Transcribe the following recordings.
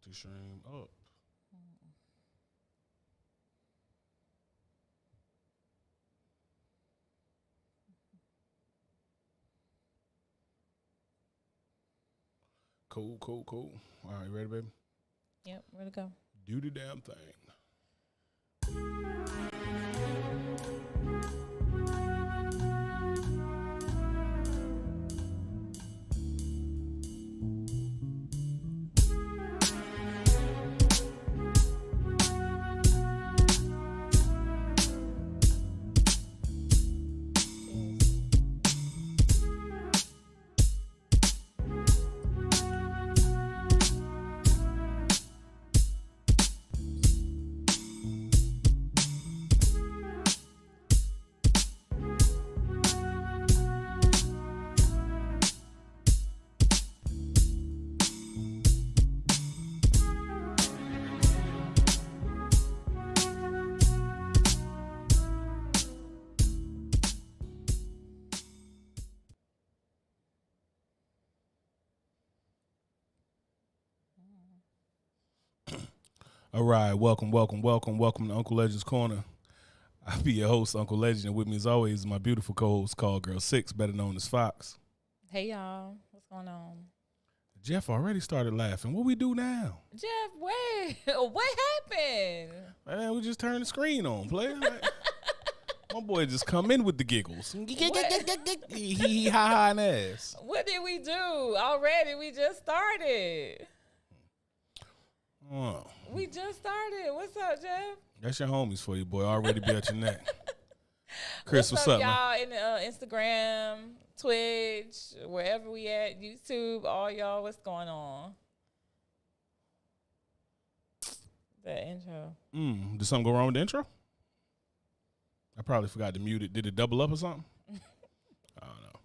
Multi-stream up. Cool, cool, cool. All right, you ready, baby? Yep, where to go? Do the damn thing. All right, welcome to Uncle Legend's Corner. I'll be your host, Uncle Legend, and with me as always is my beautiful co-host, Call Girl 6, better known as Fox. Hey y'all, what's going on? Jeff already started laughing. What we do now? Jeff, wait, what happened? Man, we just turned the screen on, player. My boy just come in with the giggles. He ha and ass. What did we do already? We just started. Oh, We just started. What's up, Jeff? that's your homies for you, boy. Already be at your neck. Chris, what's up, up, man? y'all? In Instagram, Twitch, wherever we at, YouTube, all y'all. What's going on? That intro. Did something go wrong with the intro? I probably forgot to mute it. Did it double up or something? I don't know.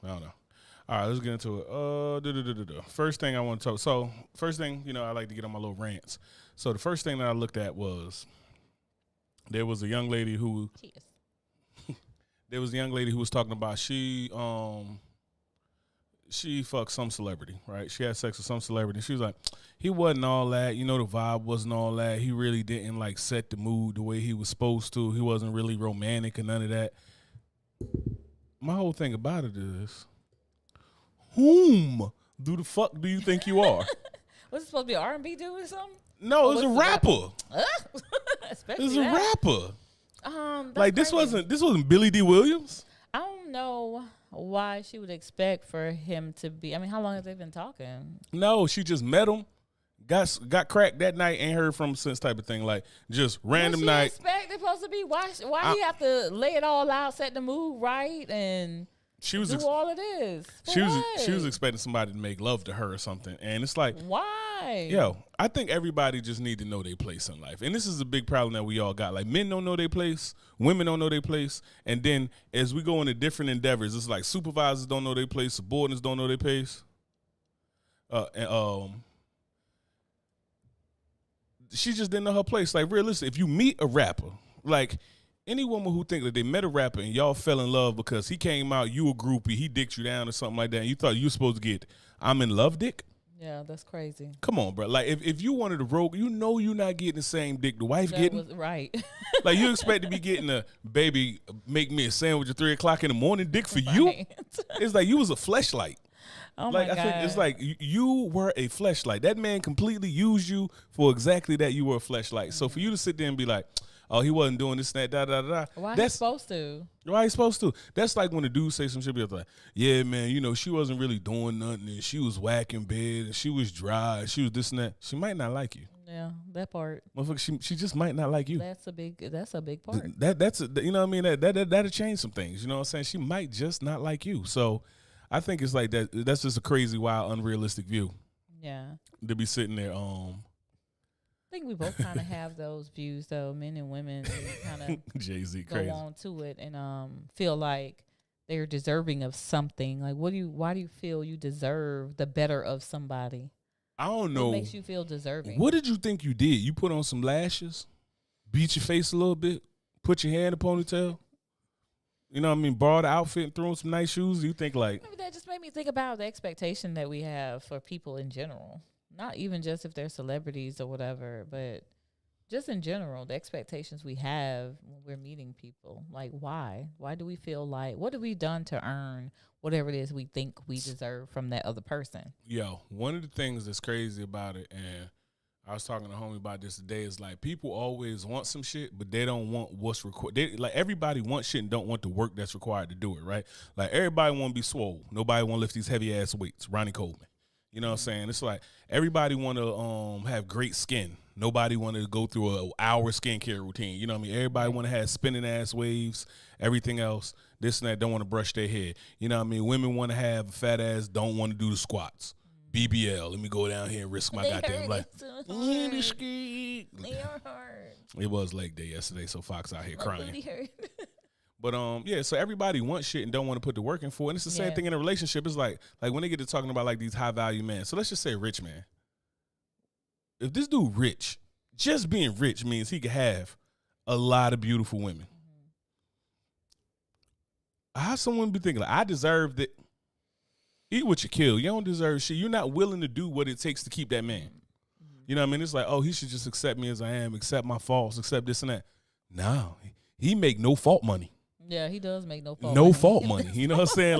I don't know. All right, let's get into it. First thing I want to talk. So, first thing, I like to get on my little rants. So, the first thing that I looked at was there was a young lady who was talking about she fucked some celebrity, right? She had sex with some celebrity. She was like, he wasn't all that. The vibe wasn't all that. He really didn't like set the mood the way he was supposed to. He wasn't really romantic and none of that. My whole thing about it is, whom the fuck do you think you are? Was it supposed to be an R&B dude or something? No, it was a rapper. Especially It was a rapper. Like this crazy. wasn't Billy D. Williams. I don't know why she would expect for him to be. I mean, how long have they been talking? No, she just met him, got cracked that night, ain't heard from him since type of thing. Like just random What night. expect they supposed to be? Why he have to lay it all out, set the mood right, and She was do all of this? For she what? was expecting somebody to make love to her or something, and it's like, Why? yo, I think everybody just need to know their place in life, and this is a big problem that we all got. Like men don't know their place, women don't know their place, and then as we go into different endeavors, it's like supervisors don't know their place, subordinates don't know their place. She just didn't know her place. Like realistic, if you meet a rapper, like any woman who think that they met a rapper and y'all fell in love because he came out, you a groupie, he dicked you down or something like that, and you thought you were supposed to get I'm in love dick. Yeah, that's crazy. Come on, bro. Like if you wanted a rogue, you're not getting the same dick the wife That getting. was right. Like you expect to be getting a baby make me a sandwich at 3:00 in the morning dick for you. Right. It's like you was a fleshlight. Oh Like my I God. think it's like you were a fleshlight. That man completely used you for exactly that. You were a fleshlight. So for you to sit there and be like, oh, he wasn't doing this and that, da da da. Why he That's supposed to? why he's supposed to. That's like when a dude say some shit, be like, yeah, man, she wasn't really doing nothing, and she was whacking bed, and she was dry, and she was this and that. She might not like you, Yeah, that part. motherfucker. She just might not like you. That's a big part. That's you know what I mean. That'll change some things. You know what I'm saying? She might just not like you. So I think it's like that. That's just a crazy, wild, unrealistic view Yeah. to be sitting there. I think we both kind of have those views, though, men and women, kind of Jay-Z go crazy. on to it and feel like they're deserving of something. Like, why do you feel you deserve the better of somebody? I don't know. What makes you feel deserving? What did you think you did? You put on some lashes, beat your face a little bit, put your hair in a ponytail. you know what I mean, borrow the outfit and throw on some nice shoes, you think like, Maybe that just made me think about the expectation that we have for people in general. Not even just if they're celebrities or whatever, but just in general, the expectations we have when we're meeting people. Like, why? Why do we feel like, what have we done to earn whatever it is we think we deserve from that other person? yo, one of the things that's crazy about it, and I was talking to homie about this today, is like people always want some shit, but they don't want what's required. Like everybody wants shit and don't want the work that's required to do it, right? Like everybody want to be swole. Nobody want to lift these heavy ass weights. Ronnie Coleman. You know what I'm saying? It's like everybody want to have great skin. Nobody want to go through an hour skincare routine. You know what I mean? Everybody want to have spinning ass waves, everything else, this and that, don't want to brush their head. You know what I mean? Women want to have a fat ass, don't want to do the squats. BBL, let me go down here and risk my goddamn life. They are hard. It was leg day yesterday, so Fox out here My crying. booty hurt. But yeah, so everybody wants shit and don't want to put the work in for it. And it's the same Yeah. thing in a relationship. It's like when they get to talking about like these high value men. So let's just say rich man. If this dude rich, just being rich means he could have a lot of beautiful women. How someone be thinking like, I deserve it? Eat what you kill. You don't deserve shit. You're not willing to do what it takes to keep that man. You know what I mean? It's like, oh, he should just accept me as I am, accept my faults, accept this and that. No, he make no fault money. Yeah, he does make no fault. No fault money. You know what I'm saying?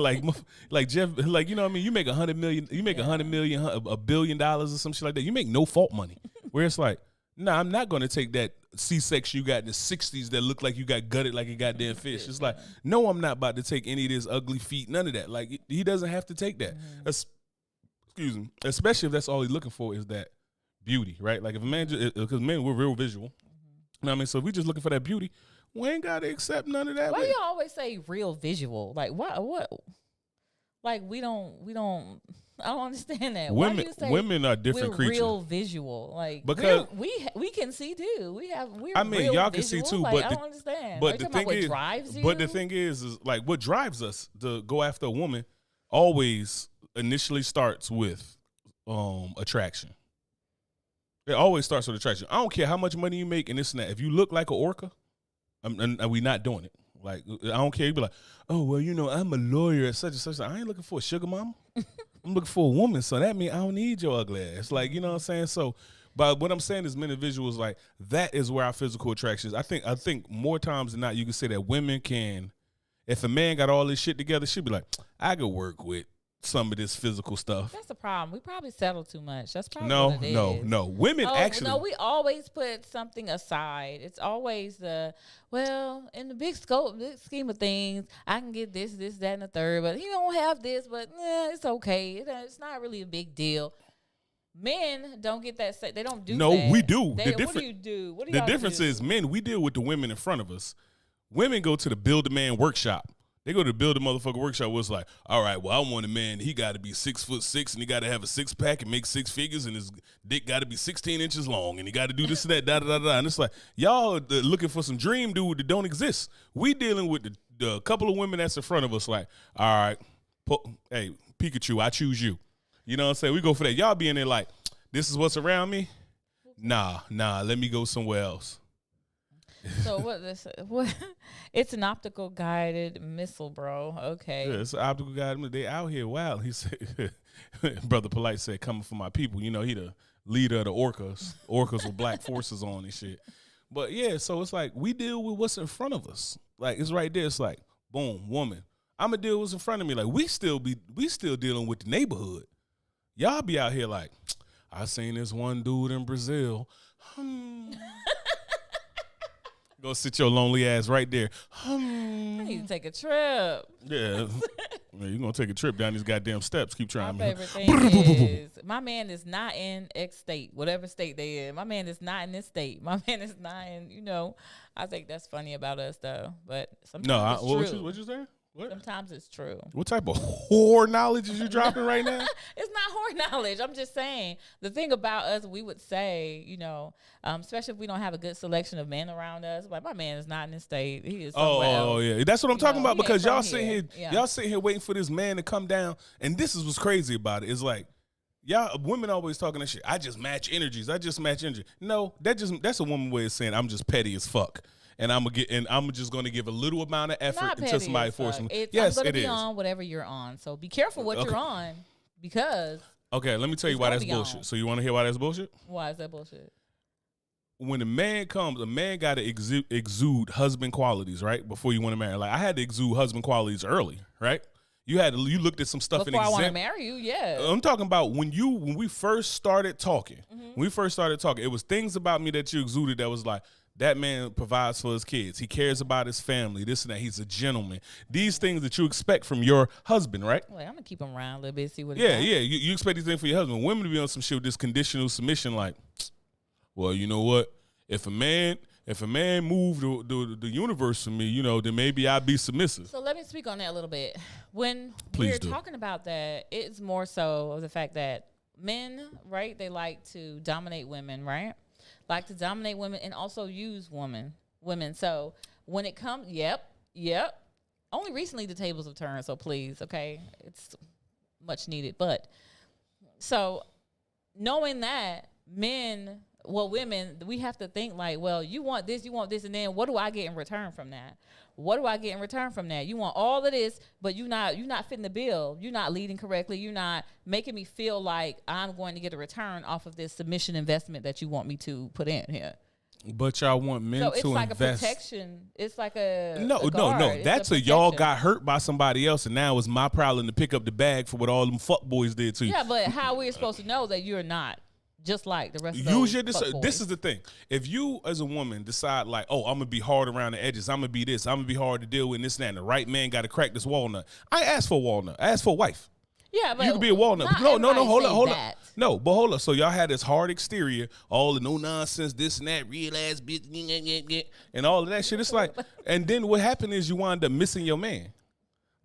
Like Jeff, like, you know what I mean? You make $100 million, you make $100 million, $1 billion or some shit like that. You make no fault money. Where it's like, nah, I'm not going to take that C-section you got in the 60s that look like you got gutted like a goddamn fish. It's like, no, I'm not about to take any of this ugly feet, none of that. Like, he doesn't have to take that. Excuse me. Especially if that's all he's looking for is that beauty, right? Like if a man, because men, we're real visual. You know what I mean? So if we just looking for that beauty, we ain't got to accept none of that. Why do you always say real visual? Like what? Like we don't. I don't understand that. Why do you say women are different we're creatures. real visual, like Because we can see too. We're I mean, real y'all visual. can see too, like, but I the- don't understand. but Are you the talking about thing what is, drives you? but the thing is like what drives us to go after a woman always initially starts with attraction. It always starts with attraction. I don't care how much money you make and this and that. If you look like an orca, and we not doing it. Like I don't care. You be like, oh well, you know, I'm a lawyer at such and such. I ain't looking for a sugar mama. I'm looking for a woman. So that means I don't need your ugly ass. Like, you know what I'm saying? So, but what I'm saying is, men and visuals, like that is where our physical attraction is. I think more times than not, you can say that women can. If a man got all this shit together, she'd be like, I could work with some of this physical stuff. That's the problem. We probably settle too much. That's probably No, what it is. no. Women actually. No, we always put something aside. It's always in the big scheme of things, I can get this, that, and the third, but he don't have this, but it's okay. It's not really a big deal. Men don't get that. They don't do that. No, we do. What do you do? What do the y'all difference do? is men, we deal with the women in front of us. Women go to the build a man workshop. They go to build a motherfucker workshop where it's like, all right, well, I want a man, he got to be 6'6" and he got to have a six pack and make six figures and his dick got to be 16 inches long and he got to do this and that, da da da da. And it's like, y'all looking for some dream dude that don't exist. We dealing with the couple of women that's in front of us like, all right, hey, Pikachu, I choose you. You know what I'm saying? We go for that. Y'all be in there like, this is what's around me? Nah, let me go somewhere else. So what? It's an optical guided missile, bro. Okay. Yeah, it's an optical guy. They out here wild. He said, Brother Polite said, coming for my people. You know, he the leader of the orcas. Orcas with black forces on and shit. But yeah, so it's like we deal with what's in front of us. Like it's right there. It's like, boom, woman. I'ma deal with what's in front of me. Like we still dealing with the neighborhood. Y'all be out here like, I seen this one dude in Brazil. Go sit your lonely ass right there. I need to take a trip. Yeah. You're going to take a trip down these goddamn steps. Keep trying. My favorite thing is my man is not in X state, whatever state they in. My man is not in this state. My man is not in, I think that's funny about us, though. But sometimes it's true. What you say? What? Sometimes it's true. What type of whore knowledge is you dropping right now? It's not whore knowledge. I'm just saying the thing about us, we would say, especially if we don't have a good selection of men around us. Like my man is not in this state. He is somewhere else. Yeah. That's what I'm talking about he because ain't y'all from sitting here, here. y'all sitting here waiting for this man to come down. And this is what's crazy about it. It's like, y'all women always talking that shit. I just match energies. No, that's a woman way of saying I'm just petty as fuck. and I'm just gonna give a little amount of effort Not until petty somebody as forces fuck. me. It's, Yes, I'm gonna it be is. on whatever you're on. So be careful what Okay. you're on, because Okay, let me tell you It's why gonna that's be bullshit. on. So you want to hear why that's bullshit? why is that bullshit? When a man comes, a man got to exude husband qualities, right? Before you want to marry. Like I had to exude husband qualities early, right? You looked at some stuff Before I in want to exam. marry you, yeah. I'm talking about when we first started talking. When we first started talking, it was things about me that you exuded that was like, that man provides for his kids. He cares about his family, this and that. He's a gentleman. These things that you expect from your husband, right? Like, I'm gonna keep him around a little bit, see what. Yeah, he yeah. You expect these things for your husband. Women to be on some shit with this conditional submission, like, well, you know what? If a man moved the universe for me, you know, then maybe I'd be submissive. So let me speak on that a little bit. When Please we're do. talking about that, it's more so of the fact that men, right, they like to dominate women, right? Like to dominate women and also use women. So when it comes, yep. Only recently the tables have turned, so please, okay? It's much needed. But so knowing that women, we have to think like, well, you want this, and then what do I get in return from that? What do I get in return from that? You want all of this, but you're not fitting the bill. You're not leading correctly. You're not making me feel like I'm going to get a return off of this submission investment that you want me to put in here. But y'all want men So to it's like invest. a protection. It's like a No. It's That's a y'all protection. got hurt by somebody else, and now it's my problem to pick up the bag for what all them fuck boys did to you. Yeah, but how we're supposed to know that you're not just like the rest of Use those your fuckboys? this is the thing. If you as a woman decide like, oh, I'm gonna be hard around the edges, I'm gonna be this, I'm gonna be hard to deal with, and this and that, and the right man got to crack this walnut. I asked for a walnut. I asked for a wife. Yeah, but You could be a walnut. not No, everybody hold say up. that. No, but hold up. So y'all had this hard exterior, all the no nonsense, this and that, real ass bitch, and all of that shit. It's like, and then what happened is you wind up missing your man.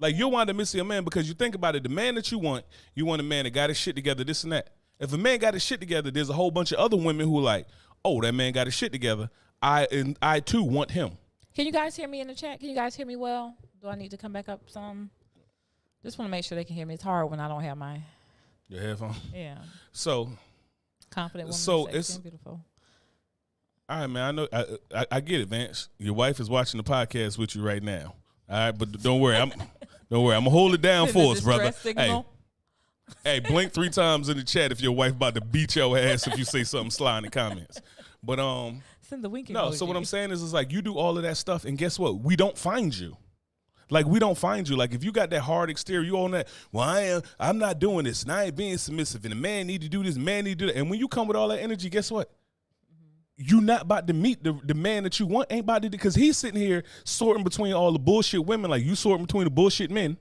Like you wind up missing your man because you think about it. The man that you want a man that got his shit together, this and that. If a man got his shit together, there's a whole bunch of other women who are like, oh, that man got his shit together. I too want him. Can you guys hear me in the chat? Can you guys hear me well? Do I need to come back up some? Just want to make sure they can hear me. It's hard when I don't have my Your headphone. yeah So, confident woman. So sexy it's- and beautiful. all right, man. I know. I get it, Vance. Your wife is watching the podcast with you right now. All right, but don't worry. I'm gonna hold it down for us, brother. Hey, blink 3 times in the chat if your wife about to beat your ass if you say something sly in the comments. But Send the winking. no. So what I'm saying is like you do all of that stuff, and guess what? We don't find you. Like we don't find you. Like if you got that hard exterior, you on that. Well, I'm not doing this, and I ain't being submissive. And the man need to do this, man need to do that. And when you come with all that energy, guess what? You not about to meet the man that you want. Ain't about to, because he's sitting here sorting between all the bullshit women. Like you sorting between the bullshit men.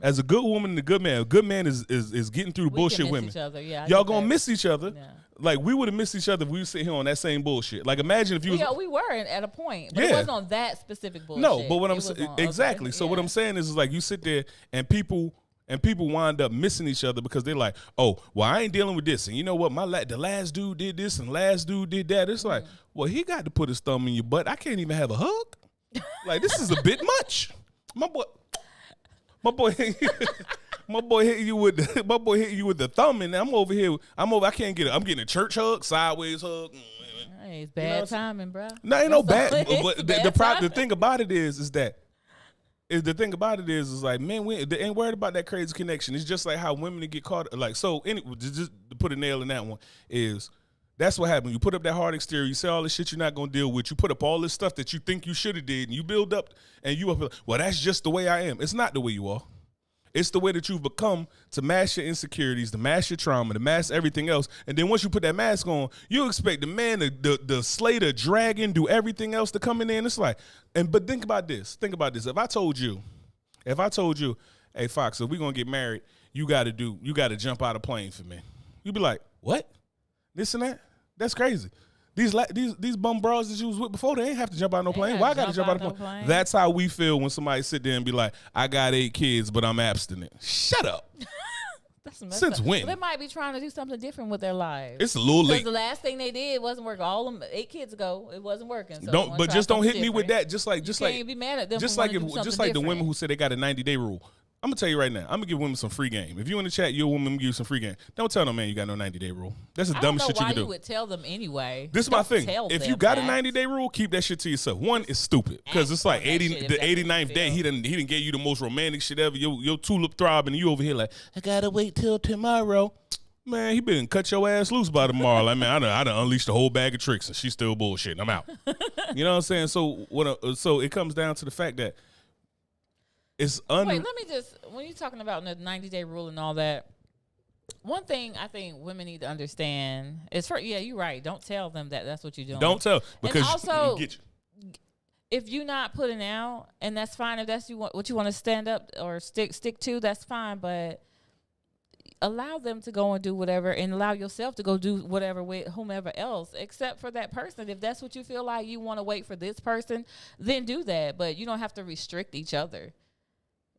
As a good woman and a good man is getting through the bullshit women. Each other. Yeah, I Y'all get gonna that. miss each other. Yeah. Like we would have missed each other if we would sit here on that same bullshit. Like imagine if you was We were at a point, but it Yeah. wasn't on that specific bullshit. no, but what It I'm was saying on exactly. other- So what yeah. I'm saying is like you sit there and people wind up missing each other because they're like, oh, well, I ain't dealing with this, and you know what, the last dude did this and last dude did that. It's like, well, he got to put his thumb in your butt. I can't even have a hug. Like this is a bit much. My boy. My boy hit you with the thumb, and I'm over here. I can't get it. I'm getting a church hug, sideways hug. Hey, it's know what bad I'm saying? timing, bro. No, ain't no That's bad. all it But is, the bad timing. thing about it is the thing about it is like, man, they ain't worried about that crazy connection. It's just like how women get caught. Like so, just to put a nail in that one is. That's what happened. You put up that hard exterior. You say all this shit you're not gonna deal with. You put up all this stuff that you think you should have did, and you build up, and you up. Well, that's just the way I am. It's not the way you are. It's the way that you've become to mask your insecurities, to mask your trauma, to mask everything else. And then once you put that mask on, you expect the man, the slay, the dragon, do everything else to come in there. And it's like, but think about this. Think about this. If I told you, hey Fox, if we're gonna get married, you gotta jump out of plane for me. You'd be like, what? This and that? That's crazy. These bum bras that you was with before, they ain't have to jump out of no plane. Why I got to jump out of no plane? That's how we feel when somebody sit there and be like, I got 8 kids, but I'm abstinent. Shut up. That's messed Since up. when? Well, they might be trying to do something different with their lives. It's a little Because late. the last thing they did wasn't working. All them 8 kids ago, it wasn't working. So Don't, wanna but try just don't hit something me with different. that. Just like You can't be mad at them. just for like wanting to do just something like the women different. who said they got a 90-day rule. I'm gonna tell you right now. I'm gonna give women some free game. If you in the chat, you're a woman, I'm gonna give you some free game. Don't tell no man you got no 90-day rule. That's the dumbest shit you can do. I don't know why you would tell them anyway. This is my thing. Tell If them you got a that. 90-day rule, keep that shit to yourself. One is stupid because it's like Act on that 80, shit if the that's what you 89th day. feel. He didn't give you the most romantic shit ever. Your tulip throbbing, and you over here like, I gotta wait till tomorrow. Man, he been cut your ass loose by tomorrow. Like, man, I done unleashed a whole bag of tricks, and she's still bullshitting. I'm out. You know what I'm saying? So so it comes down to the fact that it's Wait, let me just, when you're talking about the 90-day rule and all that, one thing I think women need to understand is, you're right. Don't tell them that that's what you're doing. Don't tell because and also, you get you. if you're not putting out, and that's fine. If that's what you want to stand up or stick to, that's fine. But allow them to go and do whatever, and allow yourself to go do whatever with whomever else, except for that person. If that's what you feel like you want to wait for this person, then do that. But you don't have to restrict each other.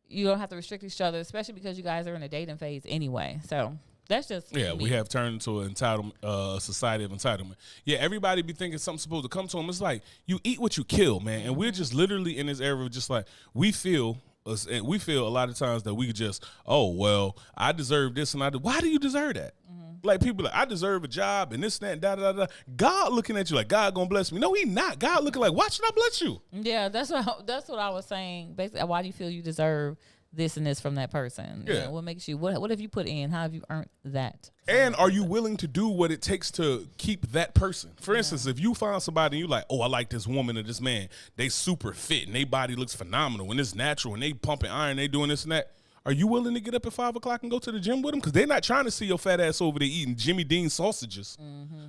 You don't have to restrict each other, especially because you guys are in a dating phase anyway. So that's just Yeah, me. we have turned into an entitlement, society of entitlement. Yeah, everybody be thinking something's supposed to come to them. It's like you eat what you kill, man. And we're just literally in this era of just like we feel a lot of times that we just, oh well, I deserve this and why do you deserve that? Like people like, I deserve a job and this and that and da da da. God looking at you like God gonna bless me. No, he not. God looking like, why should I bless you? Yeah, that's what I was saying. Basically, why do you feel you deserve this and this from that person? Yeah. You know, what makes you? What have you put in? How have you earned that? And are you willing to do what it takes to keep that person? For instance, if you find somebody and you like, oh, I like this woman or this man, they super fit and their body looks phenomenal and it's natural and they pumping iron, they doing this and that. Are you willing to get up at 5 o'clock and go to the gym with them? Because they're not trying to see your fat ass over there eating Jimmy Dean sausages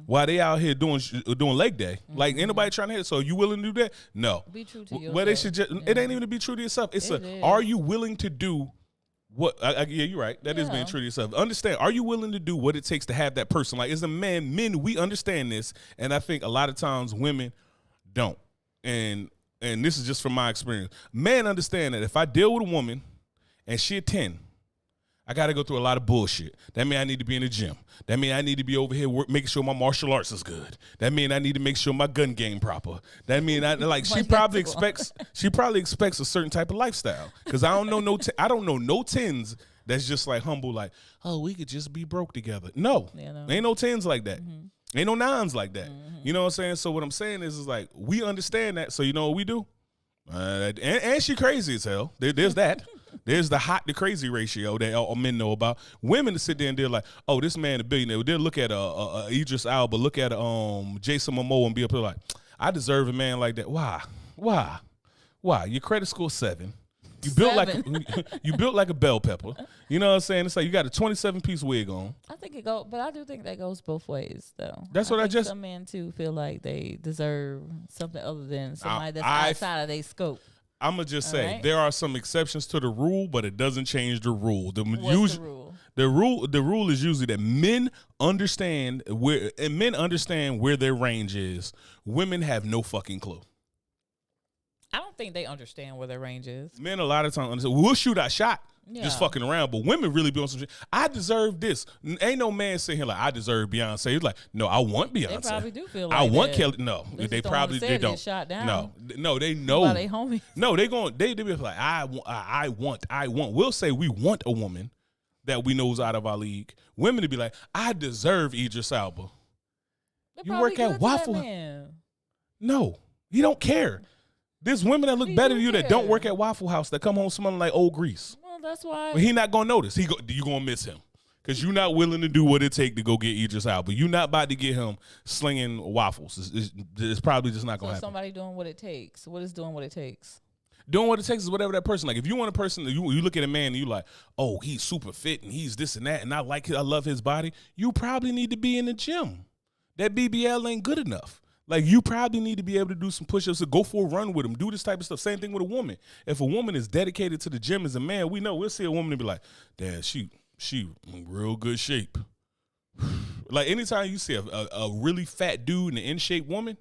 while they out here doing leg day. Like, ain't nobody trying to hit. So are you willing to do that? No. Be true to yourself. Well, they should just, it ain't even to be true to yourself. It's are you willing to do what? Yeah, you're right. That is being true to yourself. Understand, are you willing to do what it takes to have that person? Like, as a man, men, we understand this. And I think a lot of times women don't. And this is just from my experience. Men understand that if I deal with a woman, and she a 10, I got to go through a lot of bullshit. That means I need to be in the gym. That means I need to be over here making sure my martial arts is good. That means I need to make sure my gun game proper. That means she probably expects a certain type of lifestyle. Because I don't know no 10s that's just like humble, like, oh, we could just be broke together. No, ain't no 10s like that. Ain't no 9s like that. You know what I'm saying? So what I'm saying is like we understand that. So you know what we do? And she crazy as hell. There's that. There's the hot to crazy ratio that all men know about. Women to sit there and they're like, oh, this man a billionaire. They'll look at Idris Elba, look at Jason Momoa and be up there like, I deserve a man like that. Why? Your credit score 7. You built like a bell pepper. You know what I'm saying? It's like you got a 27-piece wig on. I think but I do think that goes both ways, though. That's what I just. Some men too feel like they deserve something other than somebody that's outside of their scope. I'm gonna just say there are some exceptions to the rule, but it doesn't change the rule. What's the rule? The rule is usually that men understand where their range is. Women have no fucking clue. I don't think they understand where their range is. Men a lot of times understand. We'll shoot our shot, just fucking around. But women really be on some shit. I deserve this. Ain't no man sitting here like I deserve Beyonce. He's like, no, I want Beyonce. They probably do feel like I want that. Kelly. No, they probably they don't. Shot down. No, they know. While they homies. No, they be like I want. We'll say we want a woman that we know is out of our league. Women to be like, I deserve Idris Elba. You work at Waffle House. No, he don't care. There's women that look better than you that don't work at Waffle House that come home smelling like old grease. Well, that's why. But he not gonna notice. You gonna miss him because you're not willing to do what it take to go get Idris Elba. You're not about to get him slinging waffles. It's probably just not gonna happen. Somebody doing what it takes. What is doing what it takes? Doing what it takes is whatever that person like. If you want a person, you look at a man and you like, oh, he's super fit and he's this and that, and I love his body. You probably need to be in the gym. That BBL ain't good enough. Like, you probably need to be able to do some push-ups or go for a run with him, do this type of stuff. Same thing with a woman. If a woman is dedicated to the gym as a man, we'll see a woman and be like, damn, she in real good shape. Like, anytime you see a really fat dude and an in-shape woman,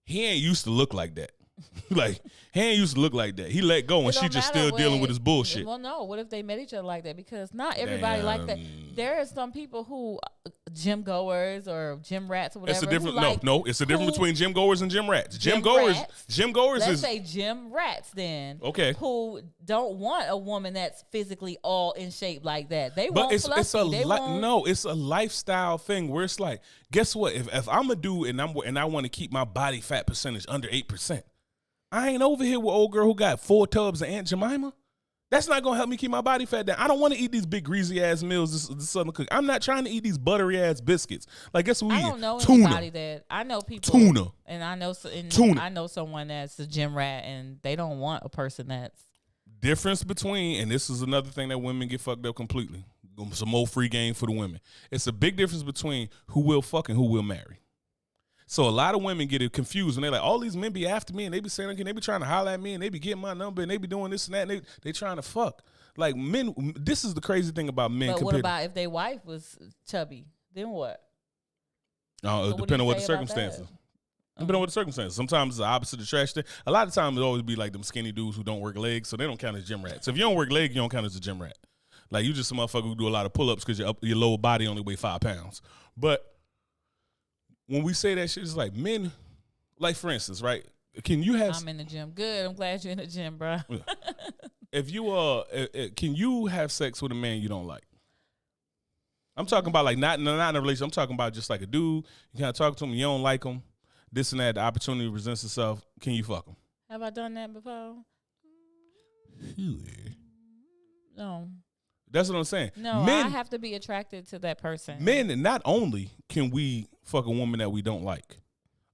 he ain't used to look like that. Like, he ain't used to look like that. He let go and she just still dealing with his bullshit. Well, no. What if they met each other like that? Because not everybody like that. there are some people who gym goers or gym rats or whatever. It's a different like, no. It's a difference between gym goers and gym rats. Gym goers let's is say gym rats then. Okay. Who don't want a woman that's physically all in shape like that. They but want it's fluffy. it's a lifestyle thing where it's like, guess what? If I'm a dude and I want to keep my body fat percentage under 8%, I ain't over here with old girl who got 4 tubs of Aunt Jemima. That's not gonna help me keep my body fat down. I don't want to eat these big greasy ass meals. This Southern cook. I'm not trying to eat these buttery ass biscuits. Like, guess what we eat? I don't know tuna. anybody that I know people Tuna. and I know Tuna. I know someone that's a gym rat and they don't want a person that's Difference between, and this is another thing that women get fucked up completely. Some more free game for the women. It's a big difference between who will fuck and who will marry. So a lot of women get it confused and they're like, all these men be after me and they be saying, okay, they be trying to holler at me and they be getting my number and they be doing this and that and they trying to fuck. Like men, this is the crazy thing about men. But what about if their wife was chubby? Then what? Depending on what the circumstances. Depending on what the circumstances. Sometimes it's the opposite of trash thing. A lot of times it always be like them skinny dudes who don't work legs, so they don't count as gym rats. If you don't work legs, you don't count as a gym rat. Like you just a motherfucker who do a lot of pull-ups because your lower body only weigh 5 pounds. But when we say that shit, it's like men, like for instance, right? Can you have? I'm in the gym. Good. I'm glad you're in the gym, bro. If you can you have sex with a man you don't like? I'm talking about like not in a relationship. I'm talking about just like a dude. You kind of talk to him, you don't like him, this and that. The opportunity presents itself. Can you fuck him? Have I done that before? No. That's what I'm saying. No, men, I have to be attracted to that person. Men, not only can we fuck a woman that we don't like,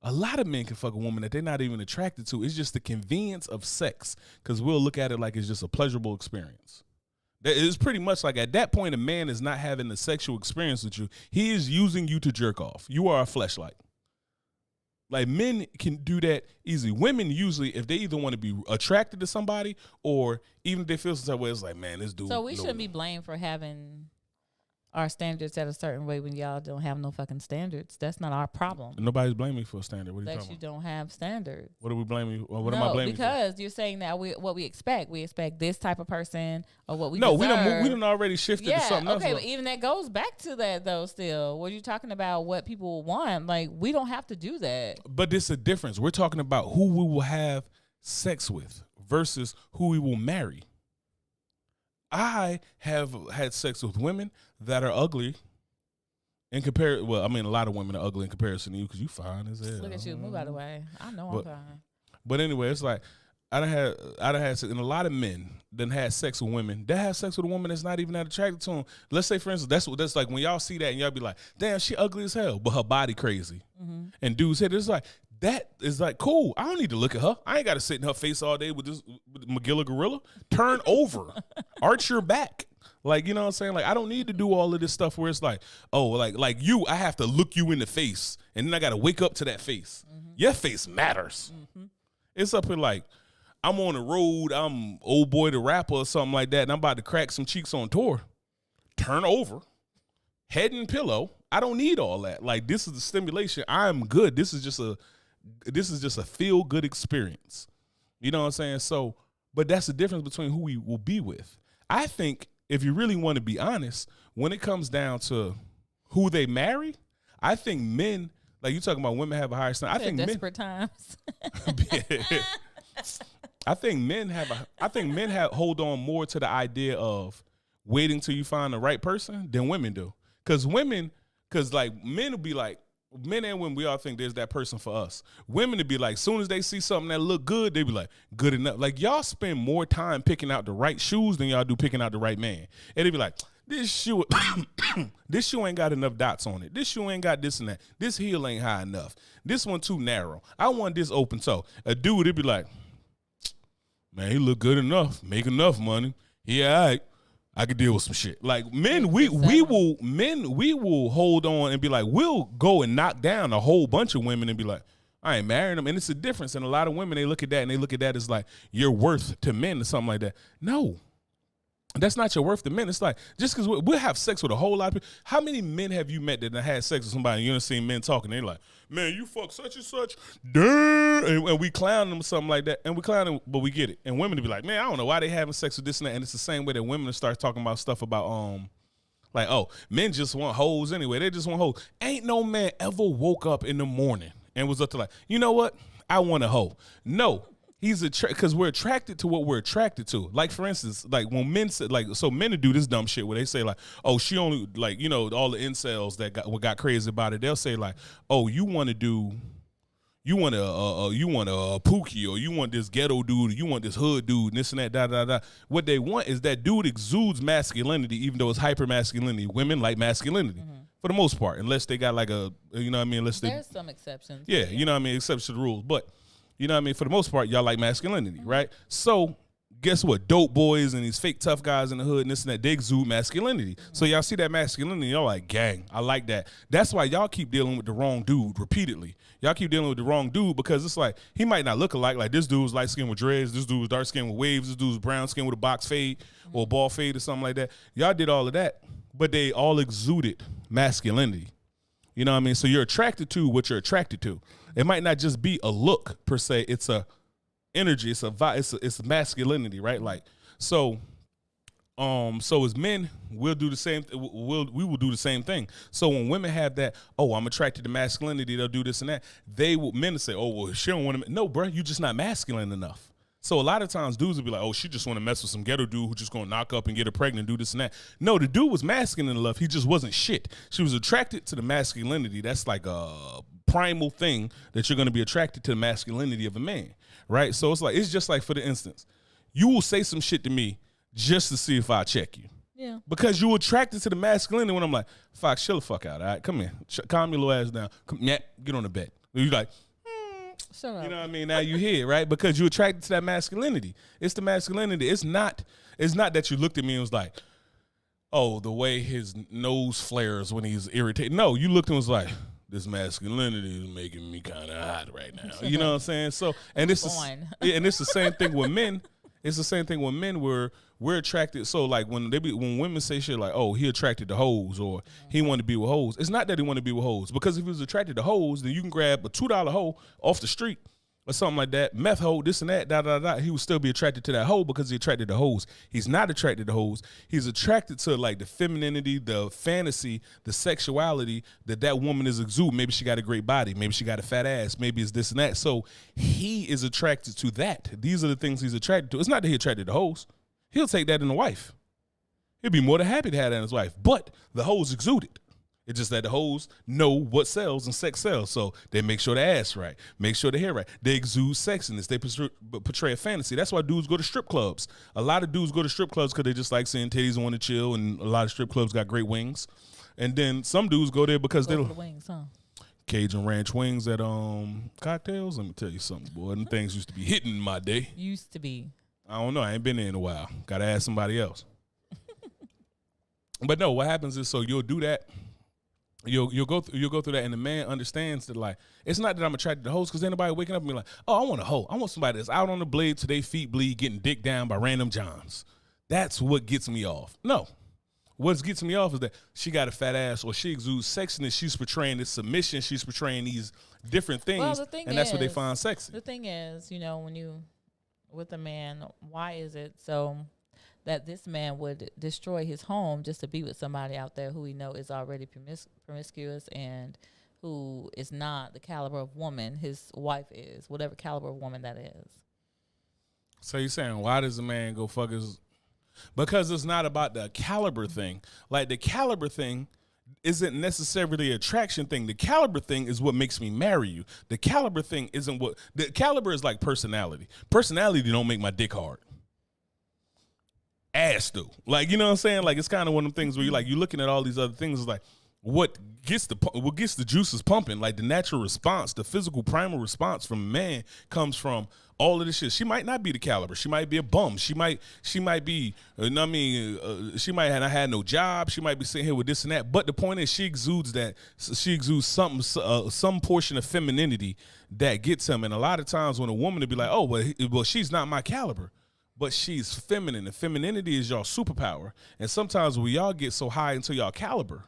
a lot of men can fuck a woman that they're not even attracted to. It's just the convenience of sex because we'll look at it like it's just a pleasurable experience. It's pretty much like at that point, a man is not having a sexual experience with you. He is using you to jerk off. You are a fleshlight. Like men can do that easily. Women usually, if they either want to be attracted to somebody or even if they feel some type of way, it's like, man, this dude. So we shouldn't be blamed for having our standards at a certain way when y'all don't have no fucking standards. That's not our problem. Nobody's blaming me for a standard. What are you that talking you about? don't have standards. What are we blaming you? What am I blaming you for? Because you're saying that what we expect. We expect this type of person or what we No, deserve. we done already shifted to something else. Okay, but even that goes back to that though still. What are you talking about what people want? Like we don't have to do that. But there's a difference. We're talking about who we will have sex with versus who we will marry. I have had sex with women that are ugly. A lot of women are ugly in comparison to you because you fine as hell. Look at you, move out of the way. I know I'm fine. But anyway, it's like I done had sex, and a lot of men done had sex with women that have sex with a woman that's not even that attracted to them. Let's say, for instance, that's like when y'all see that and y'all be like, damn, she ugly as hell, but her body crazy. Mm-hmm. And dudes said it's like that is like cool. I don't need to look at her. I ain't got to sit in her face all day with this Magilla gorilla. Turn over, arch your back. Like, you know what I'm saying? Like, I don't need to do all of this stuff where it's like, oh, like you, I have to look you in the face, and then I got to wake up to that face. Mm-hmm. Your face matters. Mm-hmm. It's up here like, I'm on the road, I'm old boy the rapper or something like that, and I'm about to crack some cheeks on tour. Turn over, head and pillow. I don't need all that. Like, this is the stimulation. I'm good. This is just a feel-good experience. You know what I'm saying? So, but that's the difference between who we will be with. I think if you really want to be honest, when it comes down to who they marry, I think men, like you talking about women have a higher standard. I think desperate times. I think men hold on more to the idea of waiting till you find the right person than women do. Because men will be like, men and women, we all think there's that person for us. Women to be like, soon as they see something that look good, they be like, good enough. Like y'all spend more time picking out the right shoes than y'all do picking out the right man. And they be like, this shoe ain't got enough dots on it. This shoe ain't got this and that. This heel ain't high enough. This one too narrow. I want this open toe. A dude, it'd be like, man, he look good enough, make enough money. Yeah, all right. I could deal with some shit. Like men, we will hold on and be like, we'll go and knock down a whole bunch of women and be like, I ain't marrying them. And it's a difference. And a lot of women, they look at that and they look at that as like your worth to men or something like that. No, that's not your worth to men. It's like, just because we'll have sex with a whole lot of people. How many men have you met that had sex with somebody and you done seen men talking? They're like, man, you fuck such and such. Damn. And we clown them or something like that. And we clown them, but we get it. And women to be like, man, I don't know why they having sex with this and that. And it's the same way that women start talking about stuff about Like, oh, men just want hoes anyway. They just want hoes. Ain't no man ever woke up in the morning and was up to like, you know what? I want a hoe. No. He's because we're attracted to what we're attracted to. Like, for instance, like when men say, like, so men do this dumb shit where they say like, oh, she only, like, you know, all the incels that got crazy about it. They'll say like, oh, you want a Pookie, or you want this ghetto dude, or you want this hood dude, and this and that, da da da. What they want is that dude exudes masculinity, even though it's hyper masculinity. Women like masculinity for the most part, unless they got like a, you know what I mean? There's some exceptions. Yeah, you know what I mean? Exceptions to the rules, but you know what I mean? For the most part, y'all like masculinity, right? So guess what? Dope boys and these fake tough guys in the hood and this and that, they exude masculinity. So y'all see that masculinity, y'all like, gang, I like that. That's why y'all keep dealing with the wrong dude repeatedly. Y'all keep dealing with the wrong dude because it's like, he might not look alike. Like this dude was light skin with dreads, this dude was dark skin with waves, this dude was brown skin with a box fade or a ball fade or something like that. Y'all did all of that, but they all exuded masculinity. You know what I mean? So you're attracted to what you're attracted to. It might not just be a look per se. It's a energy. It's a vibe. It's masculinity, right? Like so as men, we'll do the same. We will do the same thing. So when women have that, oh, I'm attracted to masculinity, they'll do this and that. Men say, oh, well, she don't want to. No, bro, you just not masculine enough. So a lot of times dudes will be like, oh, she just want to mess with some ghetto dude who just going to knock up and get her pregnant, do this and that. No, the dude was masculine enough. He just wasn't shit. She was attracted to the masculinity. That's like a primal thing that you're going to be attracted to the masculinity of a man, right? So it's just like, for the instance, you will say some shit to me just to see if I check you. Yeah. Because you're attracted to the masculinity when I'm like, Fox, chill the fuck out, all right? Come here. Calm your little ass down. Come, get on the bed. You're like, shut up. You know what I mean? Now you here, right? Because you're attracted to that masculinity. It's the masculinity. It's not that you looked at me and was like, oh, the way his nose flares when he's irritated. No, you looked and was like, this masculinity is making me kind of hot right now. You know what I'm saying? So, and it's the same thing with men. It's the same thing with men where we're attracted. So like when women say shit like, oh, he attracted to hoes or he wanted to be with hoes. It's not that he wanted to be with hoes, because if he was attracted to hoes, then you can grab a $2 hoe off the street or something like that, meth hoe, this and that, da da da. He would still be attracted to that hoe because he attracted to hoes. He's not attracted to hoes. He's attracted to like the femininity, the fantasy, the sexuality that woman is exuding. Maybe she got a great body. Maybe she got a fat ass. Maybe it's this and that. So he is attracted to that. These are the things he's attracted to. It's not that he attracted to hoes. He'll take that in a wife. He'd be more than happy to have that in his wife. But the hoes exude it. It's just that the hoes know what sells and sex sells. So they make sure the ass right, make sure the hair right. They exude sexiness. They portray a fantasy. That's why dudes go to strip clubs. A lot of dudes go to strip clubs because they just like seeing titties and want to chill, and a lot of strip clubs got great wings. And then some dudes go there because they're the wings, huh? Cajun Ranch wings at cocktails. Let me tell you something, boy. Them things used to be hitting in my day. Used to be. I don't know. I ain't been there in a while. Got to ask somebody else. But no, what happens is, so you'll do that. You'll go through that, and the man understands that, like, it's not that I'm attracted to hoes, because anybody waking up and be like, oh, I want a hoe. I want somebody that's out on the blade till they feet bleed, getting dick down by random Johns. That's what gets me off. No. What gets me off is that she got a fat ass, or she exudes sexiness. She's portraying this submission. She's portraying these different things, and that's what they find sexy. The thing is, you know, when you with a man, why is it so that this man would destroy his home just to be with somebody out there who he know is already promiscuous and who is not the caliber of woman his wife is, whatever caliber of woman that is? So you're saying, why does a man go fuck his? Because it's not about the caliber thing. Like, the caliber thing isn't necessarily the attraction thing. The caliber thing is what makes me marry you. The caliber thing isn't what the caliber is. Like personality. Personality don't make my dick hard. Ass do. Like, you know what I'm saying? Like, it's kind of one of them things where you're looking at all these other things. It's like, what gets the juices pumping? Like, the natural response, the physical primal response from a man comes from all of this shit. She might not be the caliber. She might be a bum. She might be, you know what I mean? She might have not had no job. She might be sitting here with this and that. But the point is, she exudes something, some portion of femininity that gets him. And a lot of times when a woman would be like, oh, well, she's not my caliber. But she's feminine, and femininity is y'all superpower. And sometimes we y'all get so high into y'all caliber,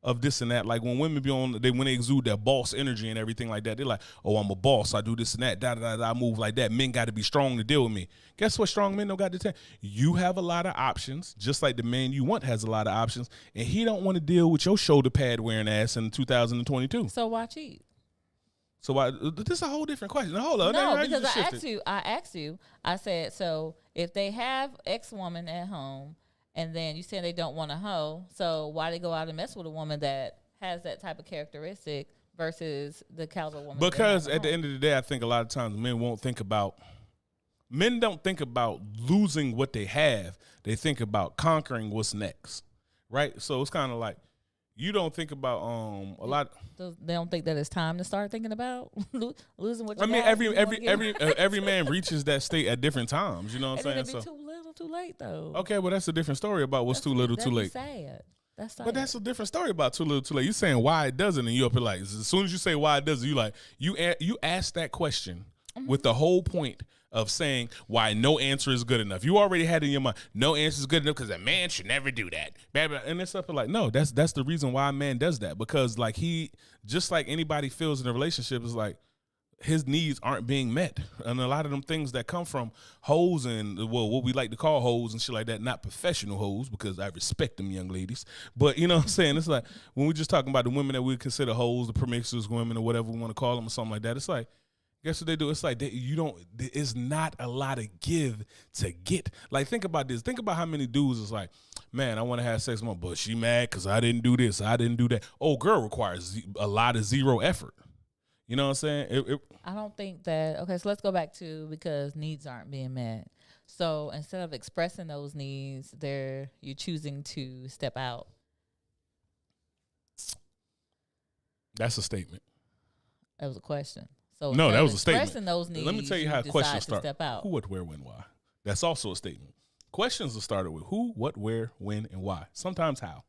of this and that. Like when women be on, when they exude that boss energy and everything like that, they're like, oh, I'm a boss. I do this and that. Da da da. I move like that. Men got to be strong to deal with me. Guess what? Strong men don't got to tell you. Have a lot of options, just like the man you want has a lot of options, and he don't want to deal with your shoulder pad wearing ass in 2022. So why cheat? So why? This is a whole different question. Hold on. No, because I asked you. I said, so if they have X woman at home, and then you said they don't want a hoe, so why they go out and mess with a woman that has that type of characteristic versus the caliber woman? Because at the end of the day, I think a lot of times men don't think about losing what they have. They think about conquering what's next, right? So it's kind of like you don't think about a lot. They don't think that it's time to start thinking about losing what you I mean, got. every man reaches that state at different times. You know what I'm saying? It'd be too little, too late though. Okay, well that's a different story about what's too little, too late. Sad. That's sad. But that's a different story about too little, too late. You saying why it doesn't, and you up here like as soon as you say why it doesn't, you like you ask that question with the whole point of saying why no answer is good enough. You already had in your mind, no answer is good enough because a man should never do that. And it's up like, no, that's the reason why a man does that. Because like he, just like anybody feels in a relationship, is like his needs aren't being met. And a lot of them things that come from hoes and, well, what we like to call hoes and shit like that, not professional hoes, because I respect them young ladies. But you know what I'm saying? It's like when we're just talking about the women that we consider hoes, the promiscuous women or whatever we want to call them or something like that, it's like, guess what they do? It's like it's not a lot of give to get. Like, think about this. Think about how many dudes is like, man, I want to have sex with my, but she mad because I didn't do this. I didn't do that. Oh, girl requires a lot of zero effort. You know what I'm saying? I don't think that, okay, so let's go back to because needs aren't being met. So instead of expressing those needs, you're choosing to step out. That's a statement. That was a question. So no, that was a statement. Those needs, let me tell you how questions start. Step out. Who, what, where, when, why. That's also a statement. Questions are started with who, what, where, when, and why. Sometimes how.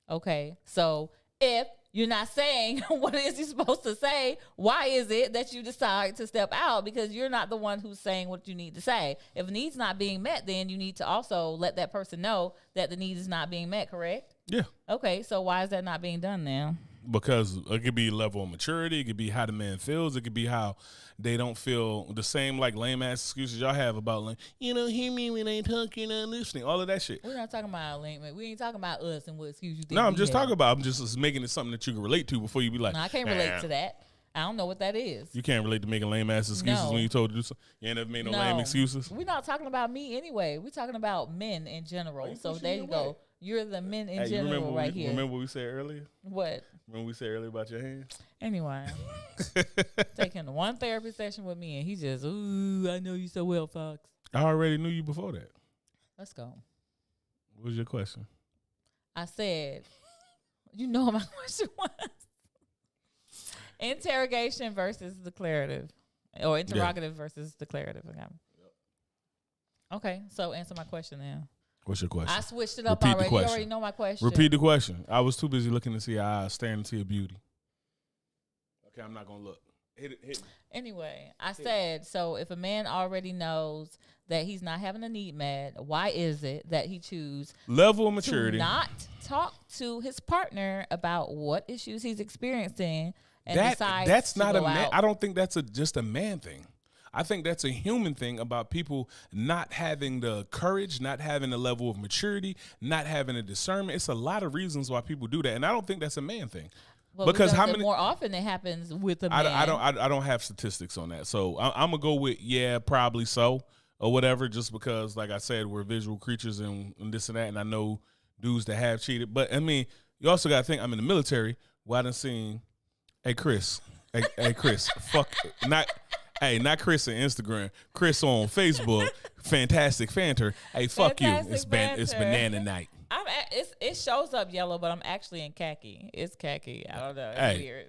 Okay, so if you're not saying what it is you're supposed to say, why is it that you decide to step out? Because you're not the one who's saying what you need to say. If a need's not being met, then you need to also let that person know that the need is not being met, correct? Yeah. Okay, so why is that not being done now? Because it could be level of maturity. It could be how the man feels. It could be how they don't feel the same like lame ass excuses y'all have about like, you don't hear me when I talk, you're not listening. All of that shit. We're not talking about lame. We ain't talking about us and what excuse you think. No, I'm just talking about. I'm just making it something that you can relate to before you be like, no, I can't relate to that. I don't know what that is. You can't relate to making lame ass excuses when you told to do something. You ain't never made no lame excuses. We're not talking about me anyway. We're talking about men in general. So there you go. You're the men in general right here. Remember what we said earlier? What? Remember we said earlier about your hands? Anyway. Taking one therapy session with me and he just, ooh, I know you so well, Fox. I already knew you before that. Let's go. What was your question? I said, you know what my question was. Interrogation versus declarative. Or interrogative versus declarative. Okay, so answer my question now. What's your question? I switched it up already. You already know my question. Repeat the question. I was too busy looking to see your eyes, staring into your beauty. Okay, I'm not going to look. Hit it. Anyway, I said, so if a man already knows that he's not having a need met, why is it that he chooses level of maturity to not talk to his partner about what issues he's experiencing and decides that's not to a go man. out? I don't think that's just a man thing. I think that's a human thing about people not having the courage, not having the level of maturity, not having a discernment. It's a lot of reasons why people do that, and I don't think that's a man thing. Well, because how many more often it happens with a man? I don't have statistics on that, so I'm gonna go with probably so or whatever. Just because, like I said, we're visual creatures and this and that, and I know dudes that have cheated. But I mean, you also got to think I'm in the military. Well, I done seen, hey Chris, fuck not. Hey, not Chris on Instagram. Chris on Facebook. Fantastic Fanter. Hey, fuck Fantastic you. It's banana night. It shows up yellow, but I'm actually in khaki. It's khaki. I don't know. It's weird.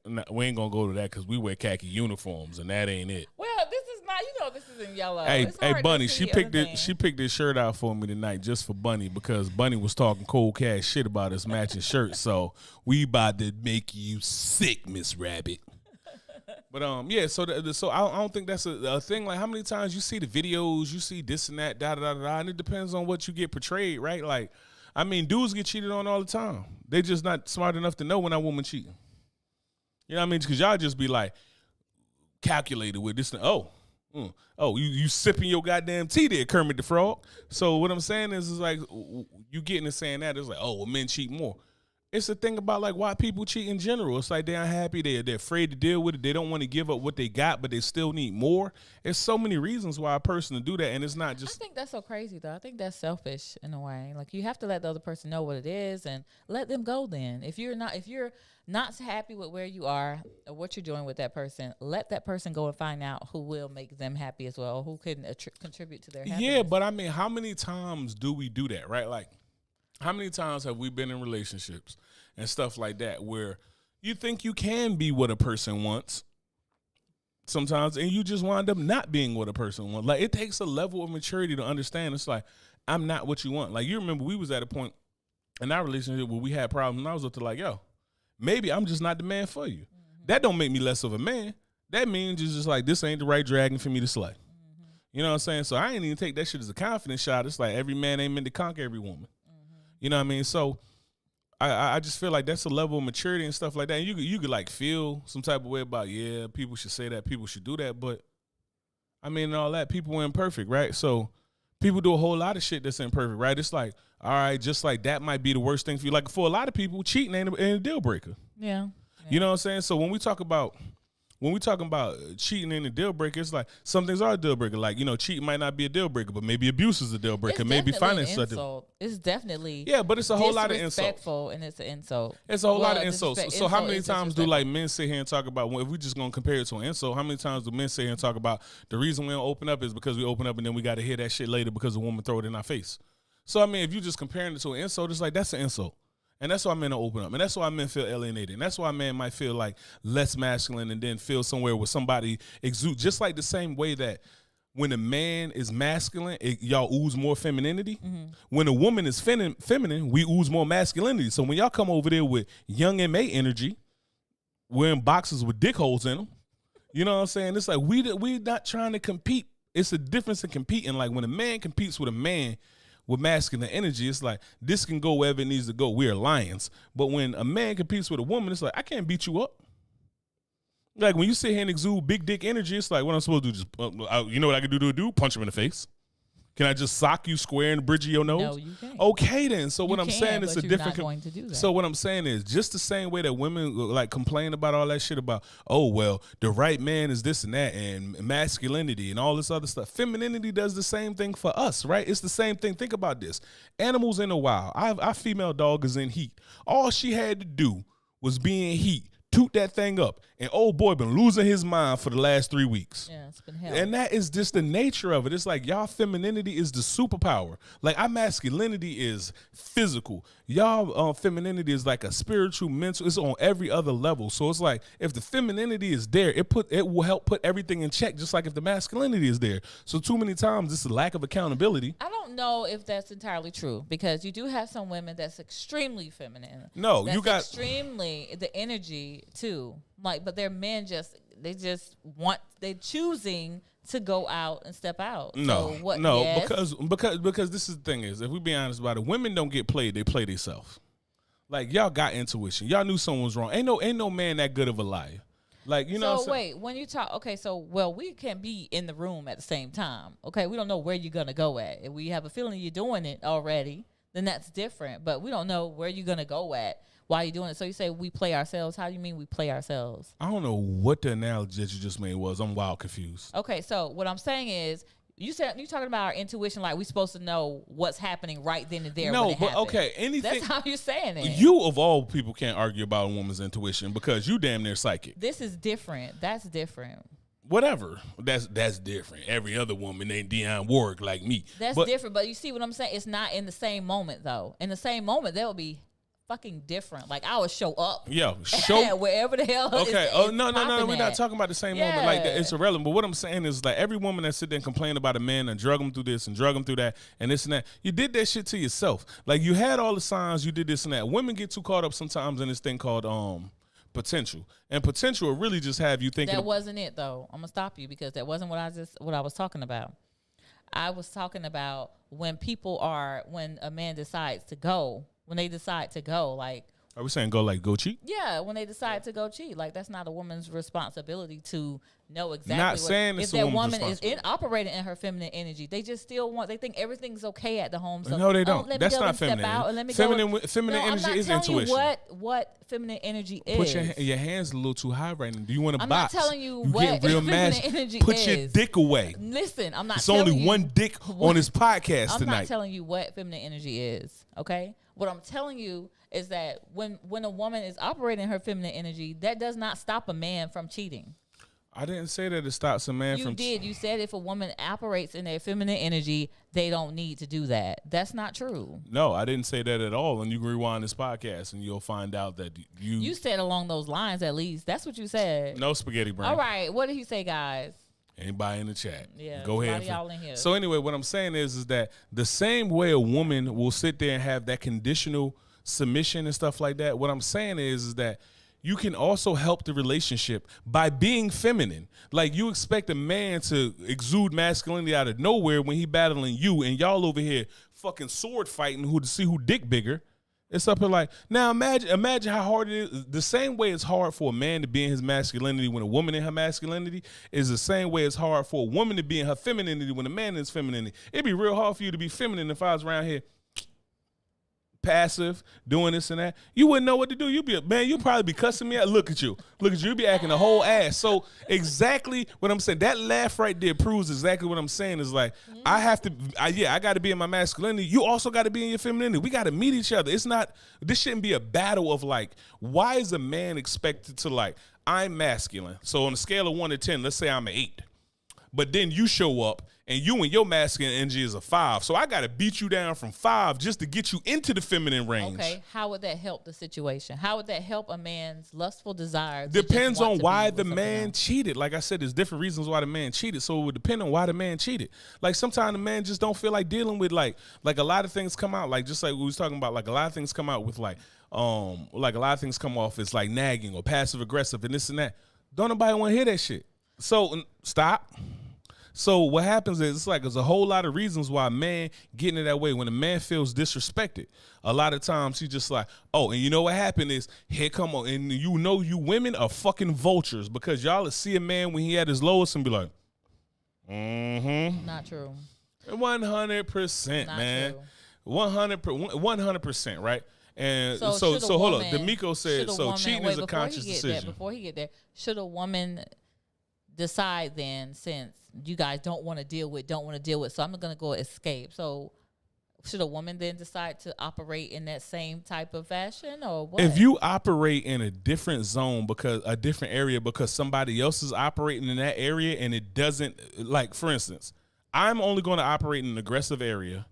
But. We ain't gonna go to that because we wear khaki uniforms and that ain't it. Well, this is not. You know, this is in yellow. Hey, Bunny. She picked this shirt out for me tonight just for Bunny because Bunny was talking cold cash shit about us matching shirts. So we about to make you sick, Miss Rabbit. But so I don't think that's a thing. Like, how many times you see the videos, you see this and that, and it depends on what you get portrayed, right? Like, I mean, dudes get cheated on all the time. They just not smart enough to know when that woman cheating. You know what I mean? Because y'all just be like calculated with this. You sipping your goddamn tea there, Kermit the Frog. So what I'm saying is like you getting and saying that it's like, oh, well, men cheat more. It's the thing about like why people cheat in general. It's like they're unhappy. They're afraid to deal with it. They don't want to give up what they got, but they still need more. There's so many reasons why a person to do that, and it's not just. I think that's so crazy though. I think that's selfish in a way. Like you have to let the other person know what it is and let them go. Then if you're not happy with where you are or what you're doing with that person, let that person go and find out who will make them happy as well, who can contribute to their happiness. Yeah, but I mean, how many times do we do that, right? Like, how many times have we been in relationships and stuff like that where you think you can be what a person wants sometimes and you just wind up not being what a person wants? Like, it takes a level of maturity to understand. It's like, I'm not what you want. Like, you remember we was at a point in our relationship where we had problems and I was up to like, yo, maybe I'm just not the man for you. Mm-hmm. That don't make me less of a man. That means it's just like, this ain't the right dragon for me to slay. Mm-hmm. You know what I'm saying? So I ain't even take that shit as a confidence shot. It's like every man ain't meant to conquer every woman. You know what I mean? So I just feel like that's a level of maturity and stuff like that. And you could like feel some type of way about, yeah, people should say that, people should do that. But I mean, and all that, people are imperfect, right? So people do a whole lot of shit that's imperfect, right? It's like, all right, just like that might be the worst thing for you. Like for a lot of people, cheating ain't a deal breaker. Yeah. You know what I'm saying? So when we talking about cheating in a deal breaker, it's like some things are a deal breaker. Like, you know, cheating might not be a deal breaker, but maybe abuse is a deal breaker. Maybe finance is a It's definitely but it's a whole lot of insults. Disrespectful, and it's an insult. It's a whole lot of insults. So how many times do like men sit here and talk about, if we just gonna compare it to an insult, how many times do men sit here and talk about the reason we don't open up is because we open up and then we got to hear that shit later because a woman throw it in our face. So I mean, if you just comparing it to an insult, it's like that's an insult. And that's why men don't open up. And that's why men feel alienated. And that's why men might feel like less masculine and then feel somewhere where somebody exudes. Just like the same way that when a man is masculine, y'all ooze more femininity. Mm-hmm. When a woman is feminine, we ooze more masculinity. So when y'all come over there with young MA energy, wearing boxes with dick holes in them, you know what I'm saying? It's like we not trying to compete. It's a difference in competing. Like when a man competes with a man, with masculine energy, it's like this can go wherever it needs to go. We are lions. But when a man competes with a woman, it's like I can't beat you up. Like when you sit here and exude big dick energy, it's like what I'm supposed to do. Just you know what I can do? Punch him in the face. Can I just sock you square in the bridge of your nose? No, you can't. Okay, then. So what I'm saying is a different. Not going to do that. So what I'm saying is just the same way that women like complain about all that shit about, oh well, the right man is this and that, and masculinity and all this other stuff. Femininity does the same thing for us, right? It's the same thing. Think about this: animals in the wild. Our female dog is in heat. All she had to do was be in heat. Toot that thing up, and old boy been losing his mind for the last 3 weeks. Yeah, it's been hell. And that is just the nature of it. It's like y'all femininity is the superpower. Like our masculinity is physical. Y'all femininity is like a spiritual, mental. It's on every other level. So it's like if the femininity is there, it will help put everything in check. Just like if the masculinity is there. So too many times it's a lack of accountability. I don't know if that's entirely true because you do have some women that's extremely feminine. No, that's you got extremely the energy too. Like, but their men they're choosing to go out and step out. Because this is the thing is, if we be honest about it, women don't get played, they play themselves. Like y'all got intuition. Y'all knew someone was wrong. Ain't no man that good of a liar. Like, you know. So wait, when you talk, okay, so we can be in the room at the same time. Okay, we don't know where you're gonna go at. If we have a feeling you're doing it already, then that's different. But we don't know where you're gonna go at while you're doing it. So you say we play ourselves. How do you mean we play ourselves? I don't know what the analogy that you just made was. I'm wild confused. Okay, so what I'm saying is, you're talking about our intuition, like we're supposed to know what's happening right then and there. No, but happens. Okay, anything. That's how you're saying it. You of all people can't argue about a woman's intuition because you damn near psychic. This is different. That's different. Whatever. That's different. Every other woman ain't Dionne Warwick like me. That's different. But you see what I'm saying? It's not in the same moment though. In the same moment, they'll be fucking different. Like I would show up. Yeah, wherever the hell. Okay. No. We're not talking about the same moment. Like that. It's irrelevant. But what I'm saying is like every woman that sit there and complain about a man and drug him through this and drug him through that and this and that, you did that shit to yourself. Like you had all the signs, you did this and that. Women get too caught up sometimes in this thing called potential. And potential will really just have you thinking. That wasn't it though. I'm gonna stop you because that wasn't what I was talking about. I was talking about when a man decides to go, when they decide to go, like, Are we saying go cheat? yeah, when they decide to go cheat, like, that's not a woman's responsibility to know exactly. Not saying if it's a that woman's woman is operating in her feminine energy. They just still they think everything's okay at the home. So, No, they don't. Let me That's go not and step feminine. out and let me Feminine go. feminine No, I'm energy not is telling intuition. you what feminine energy is. Put your hands a little too high right now. Do you want to I'm box? not telling you You what get real feminine mad. energy Put is. your dick away. Listen, I'm not It's telling only you one dick on this podcast I'm tonight. not telling you what feminine energy is, okay? What I'm telling you is that when a woman is operating her feminine energy, that does not stop a man from cheating. I didn't say that it stops a man from. You did. You said if a woman operates in their feminine energy, they don't need to do that. That's not true. No, I didn't say that at all. And you can rewind this podcast and you'll find out that You said along those lines, at least. That's what you said. No spaghetti brain. All right. What did he say, guys? Anybody in the chat? Yeah, go ahead. y'all in here. So anyway, what I'm saying is that the same way a woman will sit there and have that conditional submission and stuff like that. What I'm saying is that you can also help the relationship by being feminine. Like, you expect a man to exude masculinity out of nowhere when he battling you, and y'all over here fucking sword fighting to see who dick bigger. It's up here like, now imagine how hard it is. The same way it's hard for a man to be in his masculinity when a woman in her masculinity is the same way it's hard for a woman to be in her femininity when a man in his femininity. It'd be real hard for you to be feminine if I was around here passive, doing this and that. You wouldn't know what to do. You'd probably be cussing me out. Look at you. You'd be acting a whole ass. So exactly what I'm saying, that laugh right there proves exactly what I'm saying is like, I got to be in my masculinity. You also got to be in your femininity. We got to meet each other. This shouldn't be a battle of like, why is a man expected to like, I'm masculine. So on a scale of 1 to 10, let's say I'm an 8. But then you show up and you and your masculine energy is a 5. So I got to beat you down from 5 just to get you into the feminine range. Okay, how would that help the situation? How would that help a man's lustful desire? Depends on why the man cheated. Like I said, there's different reasons why the man cheated. So it would depend on why the man cheated. Like sometimes the man just don't feel like dealing with like a lot of things come out. Like just like we was talking about, like a lot of things come out with like a lot of things come off as like nagging or passive aggressive and this and that. Don't nobody want to hear that shit. So stop. So what happens is it's like there's a whole lot of reasons why a man getting it that way. When a man feels disrespected, a lot of times he's just like, oh, and you know what happened is here come on, and you women are fucking vultures because y'all will see a man when he at his lowest and be like, Not true. 100%, man. True. 100%, right? And so hold on. D'Amico said so cheating is a conscious decision. Before he get there, should a woman decide then, since you guys don't want to deal with, so I'm going to go escape. So should a woman then decide to operate in that same type of fashion or what? If you operate in a different zone a different area because somebody else is operating in that area and it doesn't, like for instance, I'm only going to operate in an aggressive area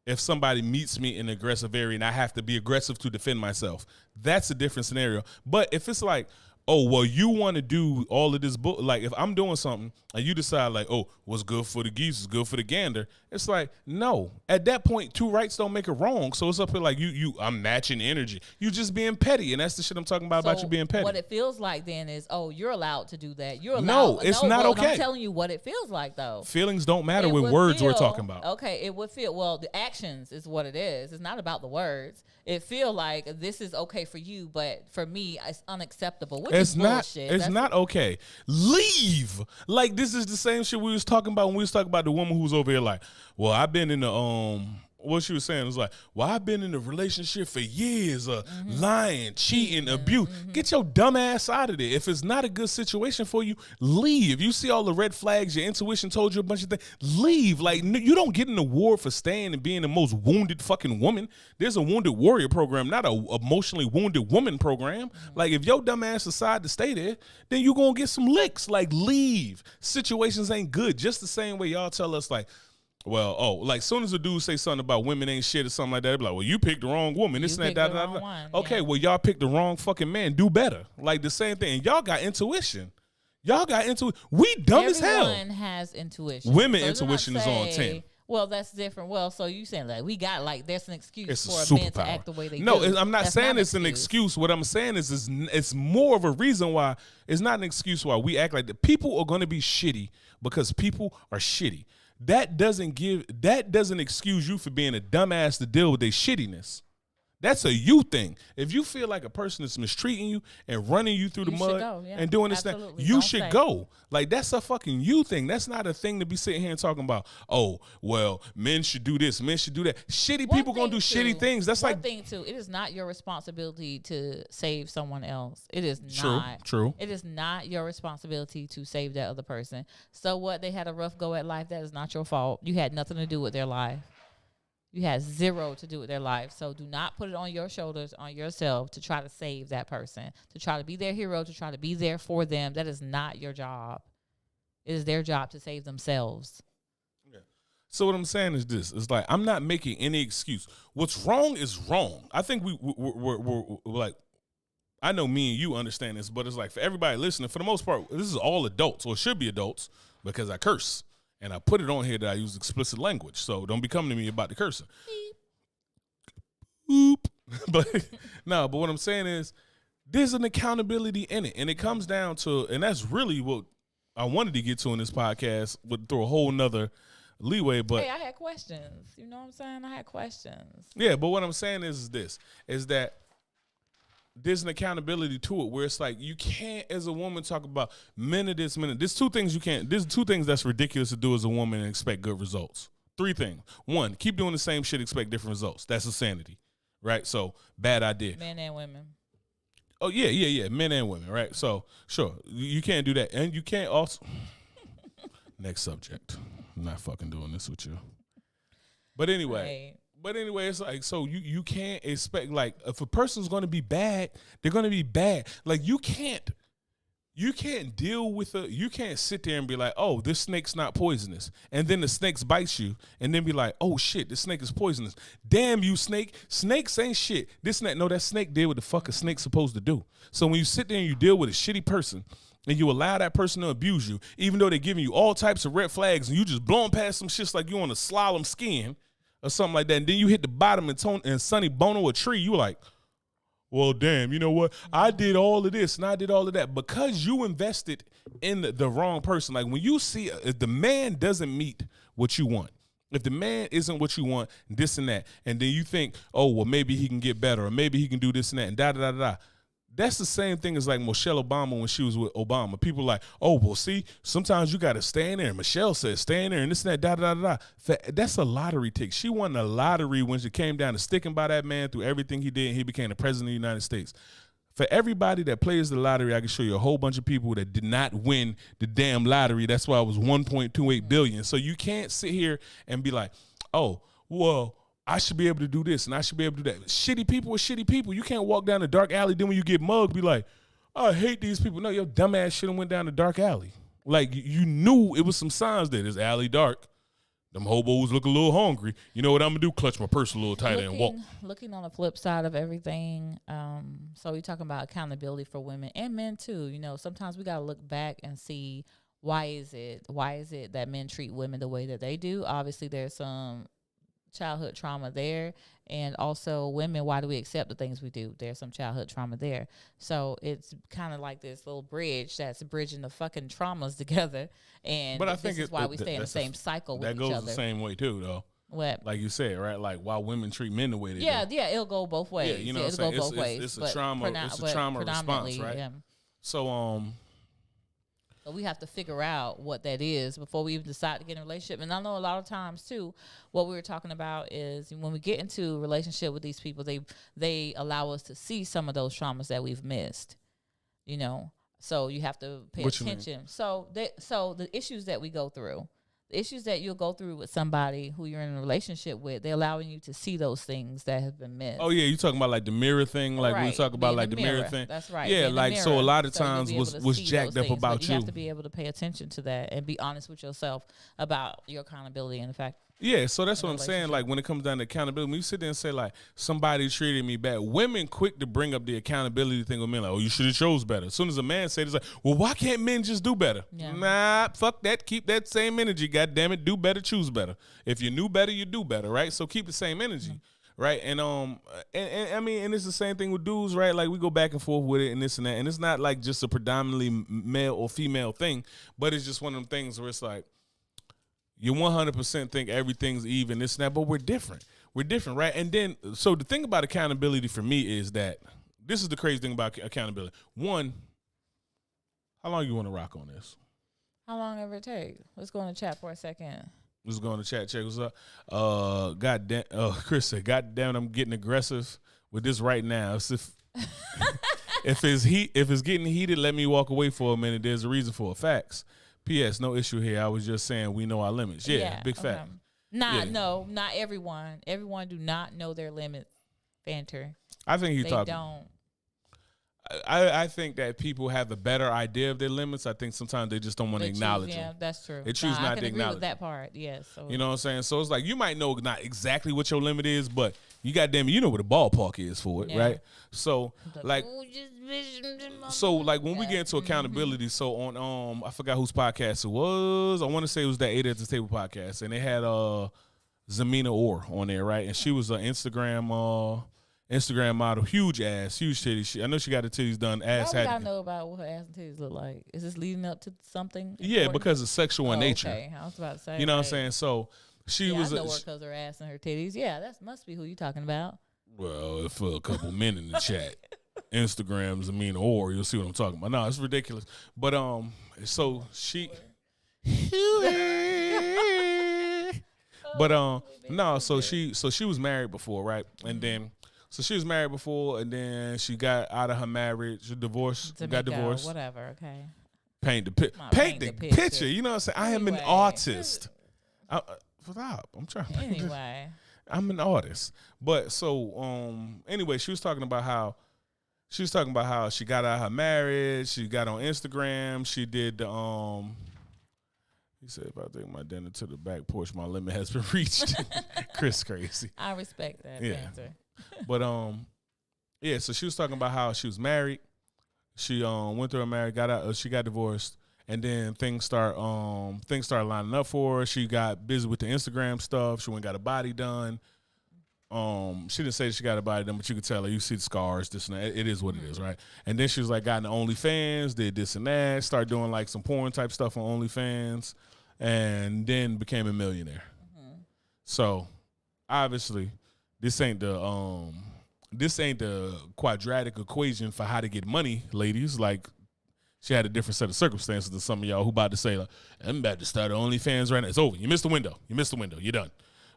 if somebody meets me in an aggressive area and I have to be aggressive to defend myself. That's a different scenario. But if it's like, oh, well, you want to do all of this like if I'm doing something and you decide like, oh, what's good for the geese is good for the gander. It's like, no, at that point, 2 rights don't make a wrong. So it's up here like I'm matching energy. You just being petty. And that's the shit I'm talking about you being petty. What it feels like then is, oh, you're allowed to do that. You're allowed. No, it's not okay. I'm telling you what it feels like though. Feelings don't matter with words we're talking about. Okay, it would feel, well, the actions is what it is. It's not about the words. It feel like this is okay for you, but for me, it's unacceptable. Which is bullshit. It's not okay. Leave. Like this is the same shit we was talking about when we was talking about the woman who was over here like, well, I've been in the what she was saying was like, well, I've been in a relationship for years, lying, cheating, abuse. Get your dumb ass out of there. If it's not a good situation for you, leave. You see all the red flags, your intuition told you a bunch of things, leave. Like, you don't get an award for staying and being the most wounded fucking woman. There's a wounded warrior program, not a emotionally wounded woman program. Like, if your dumb ass decide to stay there, then you gonna get some licks. Like, leave. Situations ain't good. Just the same way y'all tell us, like, well, like soon as a dude say something about women ain't shit or something like that, they be like, well, you picked the wrong woman. This and that. Okay, well, y'all picked the wrong fucking man. Do better. Like the same thing. And y'all got intuition. We dumb as hell. Everyone has intuition. Women intuition is on 10. Well, that's different. Well, so you saying like we got like there's an excuse for a man to act the way they do. No, I'm not saying it's an excuse. What I'm saying is it's more of a reason why it's not an excuse why we act like that. People are going to be shitty because people are shitty. that doesn't excuse you for being a dumbass to deal with their shittiness. That's a you thing. If you feel like a person is mistreating you and running you through the mud and doing this thing, you should go. Like, that's a fucking you thing. That's not a thing to be sitting here and talking about, oh, well, men should do this, men should do that. Shitty people gonna do shitty things. That's like thing too. It is not your responsibility to save someone else. It is not. True. It is not your responsibility to save that other person. So what? They had a rough go at life. That is not your fault. You had nothing to do with their life. You had zero to do with their life. So do not put it on your shoulders, on yourself, to try to save that person, to try to be their hero, to try to be there for them. That is not your job. It is their job to save themselves. Yeah. So what I'm saying is this. It's like, I'm not making any excuse. What's wrong is wrong. I think we're like, I know me and you understand this, but it's like, for everybody listening, for the most part, this is all adults, or should be adults, because I curse. And I put it on here that I use explicit language. So don't be coming to me about the cursing. Oop. But no, but what I'm saying is there's an accountability in it. And it comes down to, and that's really what I wanted to get to in this podcast, but through a whole nother leeway. But hey, I had questions. You know what I'm saying? I had questions. Yeah, but what I'm saying is that there's an accountability to it where it's like, you can't, as a woman, talk about minute. There's two things you can't. There's two things that's ridiculous to do as a woman and expect good results. Three things. One, keep doing the same shit, expect different results. That's insanity, right? So, bad idea. Men and women. Oh, yeah. Men and women, right? So, sure, you can't do that. And you can't also. Next subject. I'm not fucking doing this with you. But anyway. Right. But anyway, it's like, so you can't expect, like, if a person's going to be bad, they're going to be bad. Like, you can't deal with you can't sit there and be like, oh, this snake's not poisonous. And then the snake bites you and then be like, oh shit, this snake is poisonous. Damn you, snake. Snakes ain't shit. That snake did what the fuck a snake's supposed to do. So when you sit there and you deal with a shitty person and you allow that person to abuse you, even though they're giving you all types of red flags and you just blowing past some shits like you on a slalom skiing, or something like that, and then you hit the bottom and Sonny Bono a tree, you like, well, damn, you know what? I did all of this and I did all of that because you invested in the wrong person. Like, when you see if the man doesn't meet what you want, if the man isn't what you want, this and that, and then you think, oh, well, maybe he can get better, or maybe he can do this and that, and da-da-da-da-da. That's the same thing as like Michelle Obama when she was with Obama. People like, oh, well, see, sometimes you got to stay in there. Michelle says stay in there and this and that, da-da-da-da. That's a lottery ticket. She won the lottery when she came down to sticking by that man through everything he did, and he became the president of the United States. For everybody that plays the lottery, I can show you a whole bunch of people that did not win the damn lottery. That's why it was $1.28 billion. So you can't sit here and be like, oh, well, I should be able to do this and I should be able to do that. Shitty people are shitty people. You can't walk down the dark alley, then when you get mugged, be like, oh, I hate these people. No, your dumb ass shit went down the dark alley. Like, you knew it was some signs there. This alley dark. Them hobos look a little hungry. You know what I'm going to do? Clutch my purse a little tighter and walk. Looking on the flip side of everything, so we're talking about accountability for women and men too. You know, sometimes we got to look back and see why is it that men treat women the way that they do. Obviously, there's some childhood trauma there, and also women, why do we accept the things we do? There's some childhood trauma there. So it's kind of like this little bridge that's bridging the fucking traumas together, and but I think this is why we stay in the same cycle with each other. That goes the same way too, though. What? Like you said, right? Like, why women treat men the way they do. Yeah, it'll go both ways. Yeah, you know it'll go both ways. It's a trauma response, right? Yeah. So So we have to figure out what that is before we even decide to get in a relationship. And I know a lot of times too, what we were talking about is when we get into a relationship with these people, they allow us to see some of those traumas that we've missed. You know, so you have to pay attention. So the issues that we go through, the issues that you'll go through with somebody who you're in a relationship with, they're allowing you to see those things that have been missed. Oh, yeah, you talking about like the mirror thing? Like, we talk about like the mirror thing. That's right. Yeah, like, so a lot of times was jacked up about you. You have to be able to pay attention to that and be honest with yourself about your accountability and the fact. Yeah, so that's what I'm saying. Like, when it comes down to accountability, when you sit there and say, like, somebody treated me bad, women quick to bring up the accountability thing with men. Like, oh, you should have chose better. As soon as a man says, it's like, well, why can't men just do better? Yeah. Nah, fuck that. Keep that same energy. God damn it. Do better, choose better. If you knew better, you do better, right? So keep the same energy. Mm-hmm. Right. And I mean, and it's the same thing with dudes, right? Like, we go back and forth with it and this and that. And it's not like just a predominantly male or female thing, but it's just one of them things where it's like, You 100% think everything's even, this and that, but we're different. We're different, right? And then, so the thing about accountability for me is that this is the crazy thing about accountability. One, how long you want to rock on this? How long ever it take? Let's go in the chat for a second. Let's go in the chat. Check what's up. Chris said, "God damn, I'm getting aggressive with this right now. If it's getting heated, let me walk away for a minute. There's a reason for it. Facts. P.S. No issue here. I was just saying we know our limits. Yeah, big fact. No, not everyone. Everyone do not know their limits. Banter. I think they don't. I think that people have a better idea of their limits. I think sometimes they just don't want to acknowledge them. Yeah, that's true. They choose not to acknowledge. I can agree with that part. Yes. So. You know what I'm saying? So it's like you might know not exactly what your limit is, but you you know what a ballpark is for it, right? So like when we get into accountability, so on I forgot whose podcast it was. I want to say it was that 8 at the Table podcast, and they had Zamina Orr on there, right? And she was an Instagram model, huge ass, huge titties. I know she got the titties done. Ass had. I know about what her ass and titties look like. Is this leading up to something? Important? Yeah, because it's sexual in nature. Okay, I was about to say. You know what I'm saying? So she was. I know her because her ass and her titties. Yeah, that must be who you talking about. Well, for a couple men in the chat, Instagrams, or you'll see what I'm talking about. No, it's ridiculous. But so she. But no, so she was married before, right? And then. So she was married before, and then she got out of her marriage, divorced, got divorced. Whatever, okay. Paint the picture. You know what I'm saying? I am an artist. Stop. I'm trying. Anyway. I'm an artist. But so anyway, she was talking about how she got out of her marriage. She got on Instagram. She did the He said, if I take my dinner to the back porch, my limit has been reached. Chris crazy. I respect that answer. But yeah, so she was talking about how she was married. She went through her marriage, got out, she got divorced, and then things started lining up for her. She got busy with the Instagram stuff. She went and got a body done. She didn't say she got a body done, but you could tell her, you see the scars, this and that. It is what it is, right? And then she was like, got into OnlyFans, did this and that, started doing like some porn type stuff on OnlyFans, and then became a millionaire. Mm-hmm. So obviously, this ain't the quadratic equation for how to get money, ladies. Like, she had a different set of circumstances than some of y'all who about to say, like, I'm about to start OnlyFans right now. It's over. You missed the window. You're done.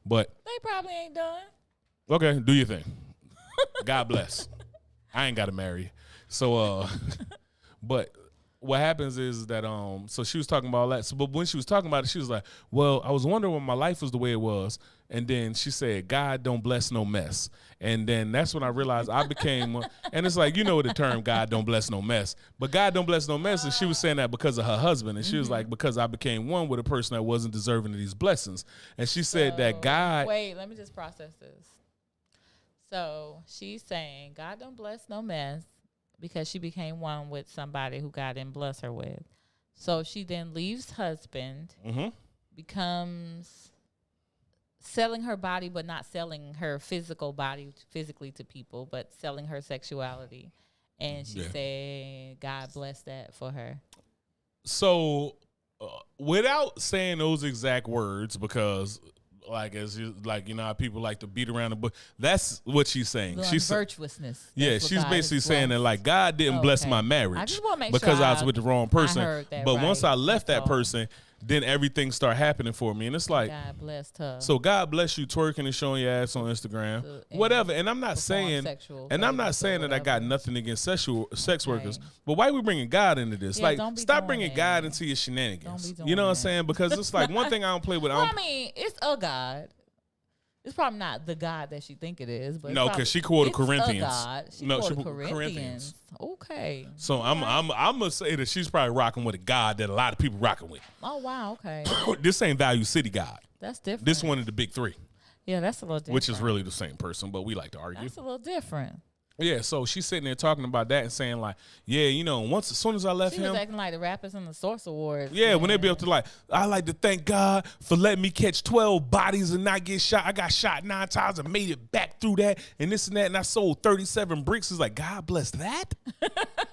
But they probably ain't done. Okay, do your thing. God bless. I ain't got to marry. So, but what happens is that so she was talking about all that. So, but when she was talking about it, she was like, well, I was wondering when my life was the way it was. And then she said, God don't bless no mess. And then that's when I realized I became, and it's like, you know the term God don't bless no mess. But God don't bless no mess. And she was saying that because of her husband. And she was like, because I became one with a person that wasn't deserving of these blessings. And she said that God. Wait, let me just process this. So she's saying God don't bless no mess because she became one with somebody who God didn't bless her with. So she then leaves husband, becomes selling her body, but not selling her physical body physically to people, but selling her sexuality. And she said, God bless that for her. So without saying those exact words, because like, as you, like, you know how people like to beat around the bush, that's what she's saying. She's virtuousness. Yeah, she's basically saying that, like, God didn't bless my marriage because I was with the wrong person. But once I left that person, then everything start happening for me. And it's like, God blessed her. So God bless you twerking and showing your ass on Instagram, whatever. And I'm not saying, that I got nothing against sex workers, but why are we bringing God into this? Like, stop bringing God into your shenanigans. You know what I'm saying? Because it's like one thing I don't play with. Well, I mean, it's a God. It's probably not the God that she think it is, but no, because she quoted Corinthians. She quoted Corinthians. Okay. So I'm gonna say that she's probably rocking with a God that a lot of people rocking with. Oh wow, okay. This ain't Value City God. That's different. This one of the big three. Yeah, that's a little different. Which is really the same person, but we like to argue. That's a little different. Yeah, so she's sitting there talking about that and saying, like, yeah, you know, as soon as I left him. She was acting like the rappers in the Source Awards. Yeah, when they be up to, like, I like to thank God for letting me catch 12 bodies and not get shot. I got shot 9 times and made it back through that and this and that, and I sold 37 bricks. It's like, God bless that?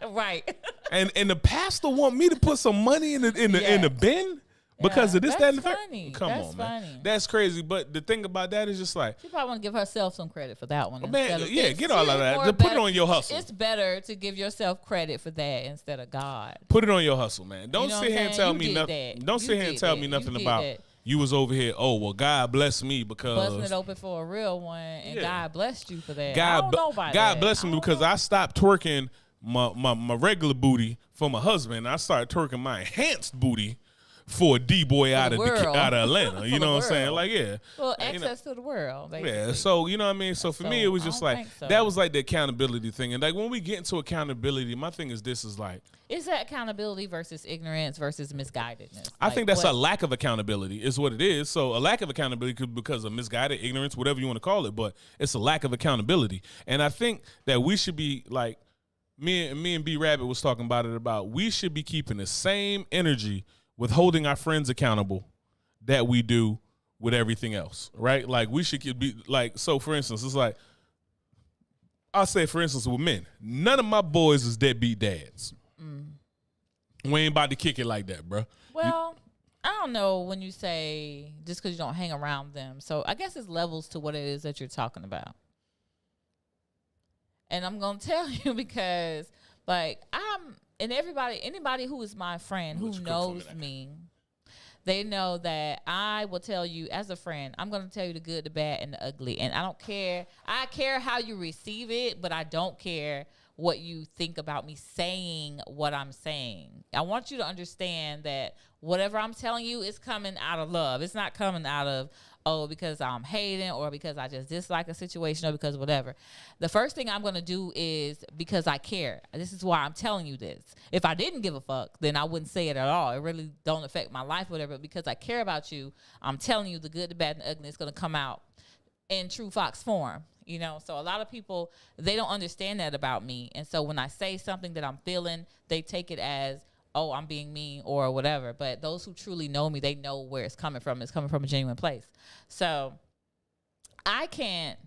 Right. And the pastor want me to put some money in the bin? because Yeah, of this, that, that's and the third. funny. Come That's on, man. funny. That's crazy. But the thing about that is just like, She probably want to give herself some credit for that one. man, instead of- yeah, it's- get all she of is that. more Just put it better- on your hustle. It's better to give yourself credit for that instead of God. Put it on your hustle, man. Don't You know sit what here I'm and saying? tell You me did nothing. that. Don't You sit here and did tell that. me nothing You did about that. you was over here. Oh, well, God bless me Busting it because open for a real one, and Yeah. God blessed you for that. I God, don't know about God that. blessed me don't because know. I stopped twerking my regular booty for my husband. I started twerking my enhanced booty for a D-boy out of world. out of Atlanta. For You the know what I'm saying? world. Like, yeah. Well, you know- access to the world. Yeah, Basically. so you know what I mean. So for me, it was I just don't like think so. that was like the accountability thing, and like when we get into accountability, my thing is this is like Is that accountability versus ignorance versus misguidedness? I think that's a what, lack of accountability is what it is. So a lack of accountability could be because of misguided ignorance, whatever you want to call it, but it's a lack of accountability, and I think that we should be like me and B Rabbit was talking about it about we should be keeping the same energy with holding our friends accountable that we do with everything else, right? Like we should be like, so for instance, it's like, I'll say for instance with men, none of my boys is deadbeat dads. We ain't about to kick it like that, bro. Well, I don't know when you say just because you don't hang around them. So I guess it's levels to what it is that you're talking about. And I'm gonna tell you because, like, anybody who is my friend who Let you cook for me knows now. me, they know that I will tell you as a friend. I'm gonna tell you the good, the bad, and the ugly. And I don't care. I care how you receive it, but I don't care what you think about me saying what I'm saying. I want you to understand that whatever I'm telling you is coming out of love. It's not coming out of, oh, because I'm hating or because I just dislike a situation or because whatever. The first thing I'm going to do is because I care. This is why I'm telling you this. If I didn't give a fuck, then I wouldn't say it at all. It really don't affect my life or whatever. But because I care about you, I'm telling you the good, the bad, and the ugly is going to come out in true Fox form. You know, so a lot of people, they don't understand that about me. And so when I say something that I'm feeling, they take it as, oh, I'm being mean or whatever. But those who truly know me, they know where it's coming from. It's coming from a genuine place. So I can't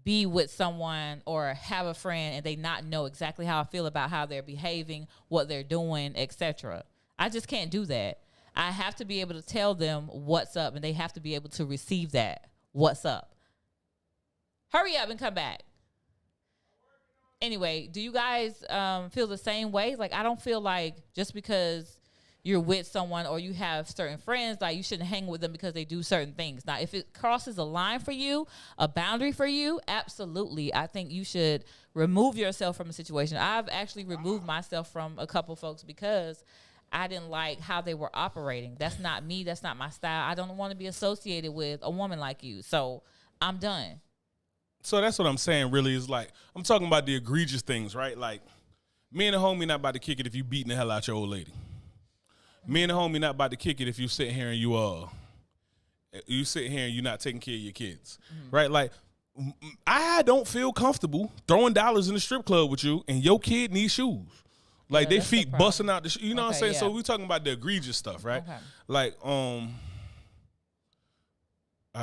be with someone or have a friend and they not know exactly how I feel about how they're behaving, what they're doing, etc. I just can't do that. I have to be able to tell them what's up, and they have to be able to receive that. What's up? Hurry up and come back. Anyway, do you guys feel the same way? Like, I don't feel like just because you're with someone or you have certain friends, like you shouldn't hang with them because they do certain things. Now, if it crosses a line for you, a boundary for you, absolutely. I think you should remove yourself from a situation. I've actually removed myself from a couple folks because I didn't like how they were operating. That's not me. That's not my style. I don't want to be associated with a woman like you. So I'm done. So that's what I'm saying really is like, I'm talking about the egregious things, right? Like, me and the homie not about to kick it if you beating the hell out your old lady. Me and the homie not about to kick it if you sit here and you sit here and you're not taking care of your kids, right? Like, I don't feel comfortable throwing dollars in the strip club with you and your kid needs shoes. Like, Yeah, they that's the feet problem. busting out the you know what I'm Okay, saying? So yeah. we talking about the egregious stuff, right? Okay. Like, I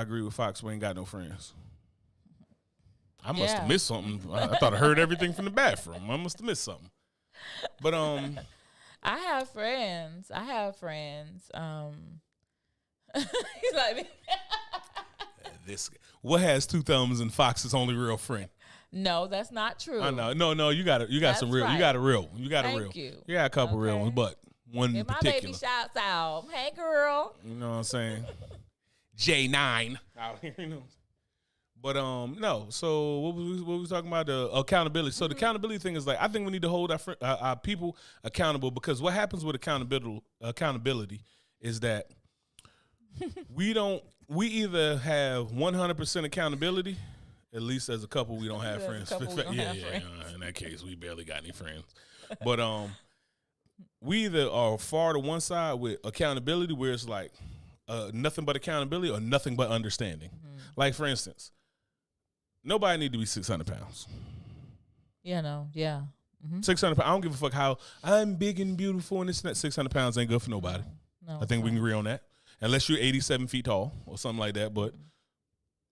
agree with Fox. We ain't got no friends. I must have Yeah. missed something. I thought I heard everything from the bathroom. I must have missed something. But I have friends. He's like me. this what has two thumbs and Fox's only real friend? No, that's not true. I know. No, you got some That's real. You right. got a real one. You got a Thank real. you. You got a couple real Okay. ones, but one in Get my particular. baby shouts out. Hey, girl. You know what I'm saying? J9 out here, you know. But no. So what was we talking about? The accountability. So the accountability thing is like, I think we need to hold our people accountable, because what happens with accountability is that we either have 100% accountability. At least as a couple, we don't have As a friends. couple, we don't have friends. In that case, we barely got any friends. But we either are far to one side with accountability, where it's like nothing but accountability, or nothing but understanding. Like, for instance, nobody need to be 600 pounds. Yeah, no, yeah. 600 pounds. I don't give a fuck how I'm big and beautiful and this and that. 600 pounds ain't good for nobody. No, I think we it's can agree on that. Unless you're 87 feet tall or something like that. But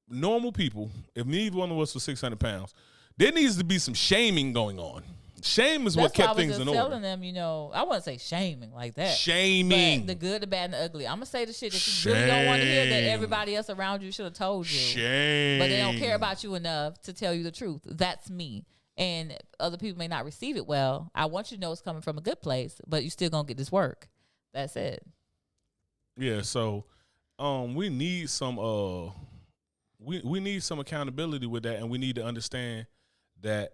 normal people, if neither one of us was 600 pounds, there needs to be some shaming going on. Shame is That's what kept why I was things just in order. telling them, I wouldn't say shaming like that. Shaming. But the good, the bad, and the ugly. I'm gonna say the shit that you really don't want to hear that everybody else around you should have told you. Shame. But they don't care about you enough to tell you the truth. That's me. And other people may not receive it well. I want you to know it's coming from a good place, but you still gonna get this work. That's it. Yeah, so we need some we need some accountability with that, and we need to understand that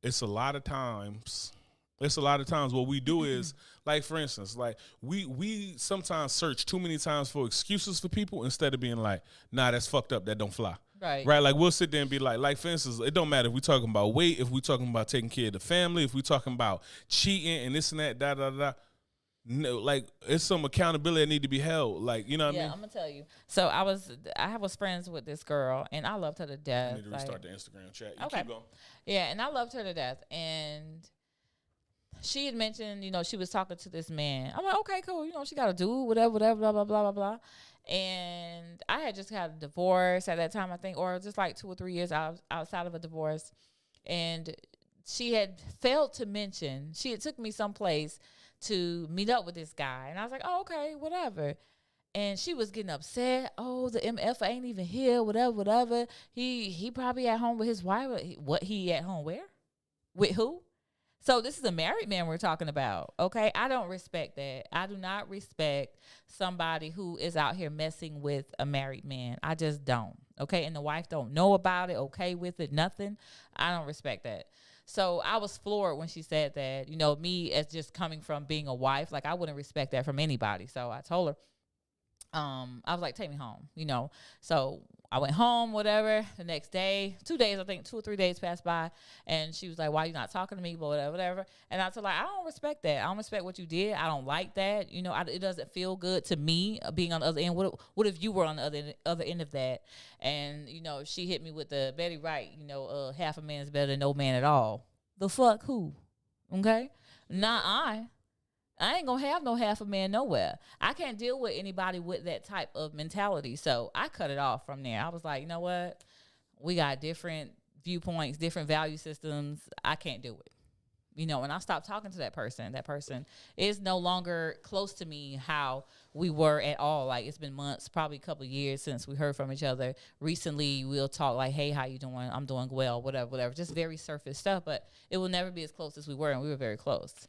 it's a lot of times what we do is, like, for instance, like we sometimes search too many times for excuses for people instead of being like, nah, that's fucked up, that don't fly. Right. Like we'll sit there and be like, for instance, it don't matter if we talking about weight, if we talking about taking care of the family, if we talking about cheating and this and that, da da da. No, like, it's some accountability that need to be held. Like, you know what I mean? Yeah, I'm gonna tell you. So I was friends with this girl, and I loved her to death. I need to restart the Instagram chat. You Okay. keep going. Yeah, and I loved her to death. And she had mentioned, she was talking to this man. I'm like, okay, cool. She got a dude, whatever, blah, blah, blah, blah, blah. And I had just got a divorce at that time, I think, or just like 2 or 3 years outside of a divorce. And she had failed to mention, she had took me someplace to meet up with this guy. And I was like, oh, okay, whatever. And she was getting upset. Oh, the MF ain't even here, whatever. He probably at home with his wife. What, he at home where? With who? So this is a married man we're talking about, okay? I don't respect that. I do not respect somebody who is out here messing with a married man. I just don't, okay? And the wife don't know about it, okay with it, nothing. I don't respect that. So I was floored when she said that, me as just coming from being a wife, like I wouldn't respect that from anybody. So I told her, I was like, take me home, So I went home, whatever. The next day, 2 days, I think 2 or 3 days passed by, and she was like, why you not talking to me, but whatever. And I told her, I don't respect that. I don't respect what you did. I don't like that. It doesn't feel good to me being on the other end. What if you were on the other end of that? And, she hit me with the Betty Wright, half a man is better than no man at all. The fuck who? Okay? Not I ain't gonna have no half a man nowhere. I can't deal with anybody with that type of mentality. So I cut it off from there. I was like, you know what? We got different viewpoints, different value systems. I can't do it. And I stopped talking to that person. That person is no longer close to me how we were at all. Like, it's been months, probably a couple of years since we heard from each other. Recently, we'll talk like, hey, how you doing? I'm doing well, whatever. Just very surface stuff, but it will never be as close as we were, and we were very close.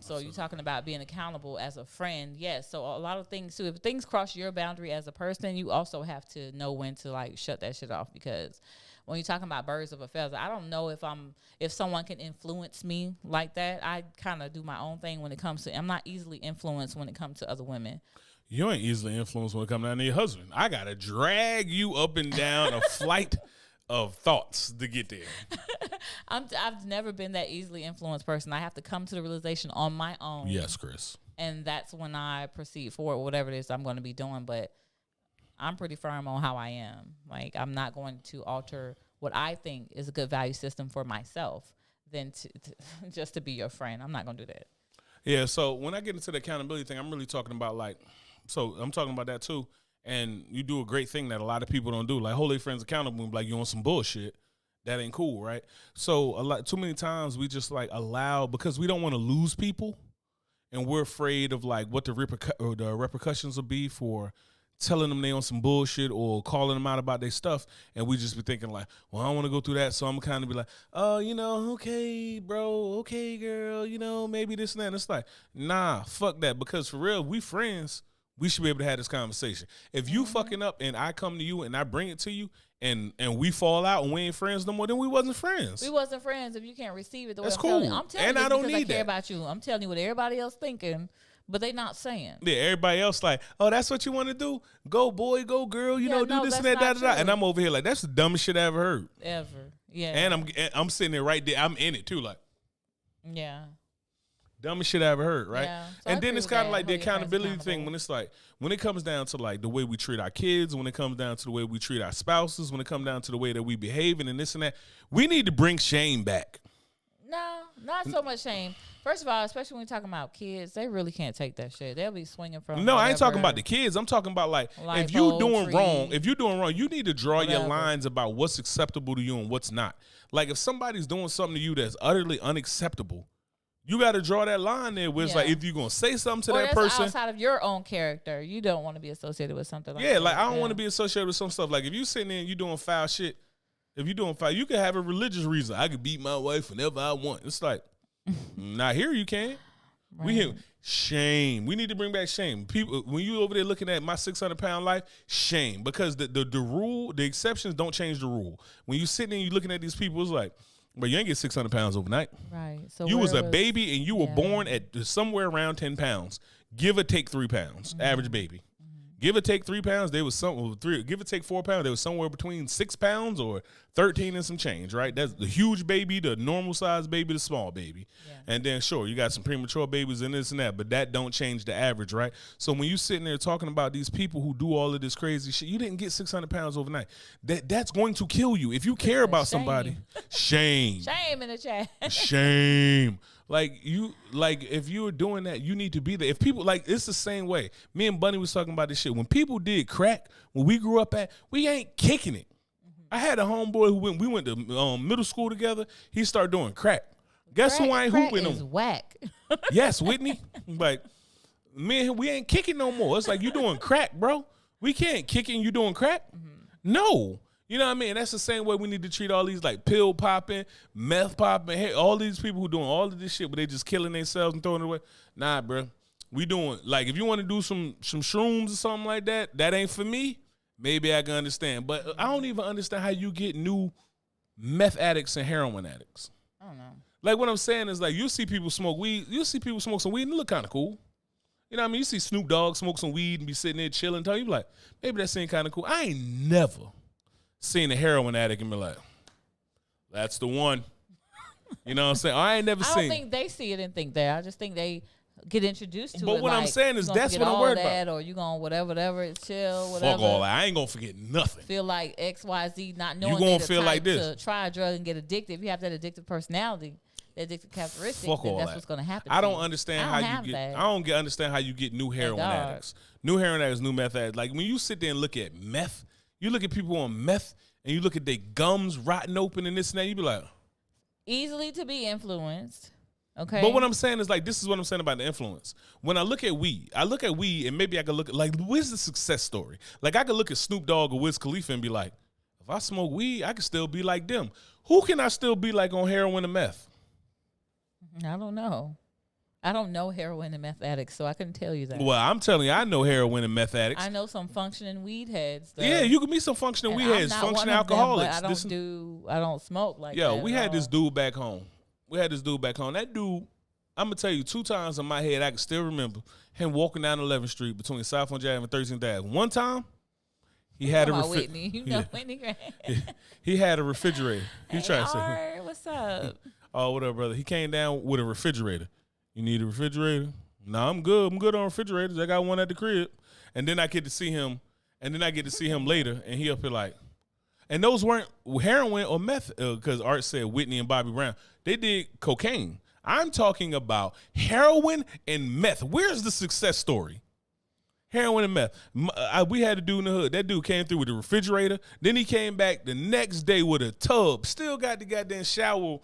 So you're talking about being accountable as a friend. Yes. So a lot of things too, if things cross your boundary as a person, you also have to know when to like shut that shit off, because when you're talking about birds of a feather, I don't know if someone can influence me like that. I kind of do my own thing when it comes to, I'm not easily influenced when it comes to other women. You ain't easily influenced when it comes down to your husband. I got to drag you up and down a flight of thoughts to get there. I've never been that easily influenced person. I have to come to the realization on my own. Yes, Chris. And that's when I proceed forward, whatever it is I'm going to be doing. But I'm pretty firm on how I am. Like, I'm not going to alter what I think is a good value system for myself than to just to be your friend. I'm not going to do that. Yeah, so when I get into the accountability thing, I'm really talking about I'm talking about that too. And you do a great thing that a lot of people don't do. Like, hold their friends accountable, like, you on some bullshit. That ain't cool, right? So too many times we just allow, because we don't want to lose people, and we're afraid of what the repercussions will be for telling them they on some bullshit or calling them out about their stuff, and we just be thinking well, I don't want to go through that, so I'm kind of be like, oh, okay, bro, okay, girl, maybe this and that. And it's like, nah, fuck that, because for real, we friends. We should be able to have this conversation. If you fucking up and I come to you and I bring it to you and we fall out and we ain't friends no more, then we wasn't friends. We wasn't friends if you can't receive it the way That's I'm cool. telling you. I'm telling And you I don't because need I care that. about you. I'm telling you what everybody else thinking, but they not saying. Yeah, everybody else oh, that's what you want to do? Go boy, go girl, do this and that, da, da, da. And I'm over here that's the dumbest shit I ever heard. Ever. Yeah. And I'm sitting there right there. I'm in it too, yeah. Dumbest shit I ever heard, right? Yeah. So and I then agree it's with kind of that. like the Hold your friends accountability thing accountable. when it comes down to the way we treat our kids, when it comes down to the way we treat our spouses, when it comes down to the way that we behaving and this and that, we need to bring shame back. No, not so much shame. First of all, especially when we're talking about kids, they really can't take that shit. They'll be swinging from. No, I ain't talking whatever. about the kids. I'm talking about like Light if you bulb, doing tree, wrong, you need to draw your whatever. lines about what's acceptable to you and what's not. Like if somebody's doing something to you that's utterly unacceptable, you got to draw that line there where it's like Yeah. if you're gonna say something to Or that that's person. outside of your own character. You don't want to be associated with something like that. Yeah, like I don't Yeah. want to be associated with some stuff. Like if you sitting there and you doing foul shit, if you doing foul, you can have a religious reason. I could beat my wife whenever I want. It's like, not here you can. We Right. hear shame. We need to bring back shame. People, when you over there looking at my 600-pound life, shame, because the rule, the exceptions don't change the rule. When you sitting there, and you looking at these people, it's like, but you ain't get 600 pounds overnight. Right. So You was where a baby and you were yeah. born at somewhere around 10 pounds. Give or take 3 pounds, average baby. Give or take 3 pounds, they was give or take 4 pounds, they was somewhere between 6 pounds or 13 and some change, right? That's the huge baby, the normal size baby, the small baby. Yeah. And then sure, you got some premature babies and this and that, but that don't change the average, right? So when you sitting there talking about these people who do all of this crazy shit, you didn't get 600 pounds overnight. That's going to kill you. If you care about somebody, shame. Shame in the chat. Shame. Like if you were doing that, you need to be there. If people like, it's the same way. Me and Bunny was talking about this shit. When people did crack, when we grew up at, we ain't kicking it. I had a homeboy we went to middle school together. He started doing crack. Guess who I ain't hooping is him? whack. Yes, Whitney. Like, man, we ain't kicking no more. It's like you doing crack, bro. We can't kick it and you doing crack. No. You know what I mean? That's the same way we need to treat all these like pill popping, meth popping, hey, all these people who doing all of this shit, but they just killing themselves and throwing it away. Nah, bro. We doing, like, if you want to do some shrooms or something like that, that ain't for me. Maybe I can understand. But I don't even understand how you get new meth addicts and heroin addicts. I don't know. Like, what I'm saying is, like, you see people smoke weed. You see people smoke some weed and it look kind of cool. You know what I mean? You see Snoop Dogg smoke some weed and be sitting there chilling. You be like, maybe that seem kind of cool. I ain't never seen a heroin addict and be like, that's the one. You know what I'm saying? I ain't never I seen. don't think they see it and think that. I just think they get introduced to it. But what I'm like, saying is you gonna that's forget what I'm all worried that, about. Or you gonna whatever, chill, whatever. Fuck all that. I ain't gonna forget nothing. Feel like XYZ, not knowing gonna they the feel type like this. to try a drug and get addicted. If you have that addictive personality, the addictive characteristics, Fuck then all that's that. what's gonna happen. I to don't you. understand I how don't you have get. that. I don't understand how you get new heroin dog. addicts. New heroin addicts, new meth addicts. Like when you sit there and look at meth, you look at people on meth and you look at their gums rotting open and this and that. You be like, Easily to be influenced. Okay. But what I'm saying is like, this is what I'm saying about the influence. When I look at weed and maybe I could look at like, where's the success story? Like I could look at Snoop Dogg or Wiz Khalifa and be like, if I smoke weed, I could still be like them. Who can I still be like on heroin and meth? I don't know. I don't know heroin and meth addicts, so I couldn't tell you that. Well, I'm telling you, I know heroin and meth addicts. I know some functioning weed heads. Though. Yeah, you can meet some functioning And weed I'm heads, not one functioning of them, alcoholics. but I don't smoke like that. Yo, we at had this all. dude back home. That dude, I'm gonna tell you, 2 times in my head I can still remember him walking down 11th Street between South 100 Ave and 13th Ave. One time, he had a Whitney. You know Whitney Grant. he had a refrigerator. He Hey, tried to say, Art, what's up? "Oh, what up, brother?" He came down with a refrigerator. You need a refrigerator? No, I'm good. I'm good on refrigerators. I got one at the crib. And then I get to see him. Later, and he up here like, and those weren't heroin or meth, because Art said Whitney and Bobby Brown. They did cocaine. I'm talking about heroin and meth. Where's the success story? Heroin and meth. We had a dude in the hood. That dude came through with a refrigerator. Then he came back the next day with a tub. Still got the goddamn shower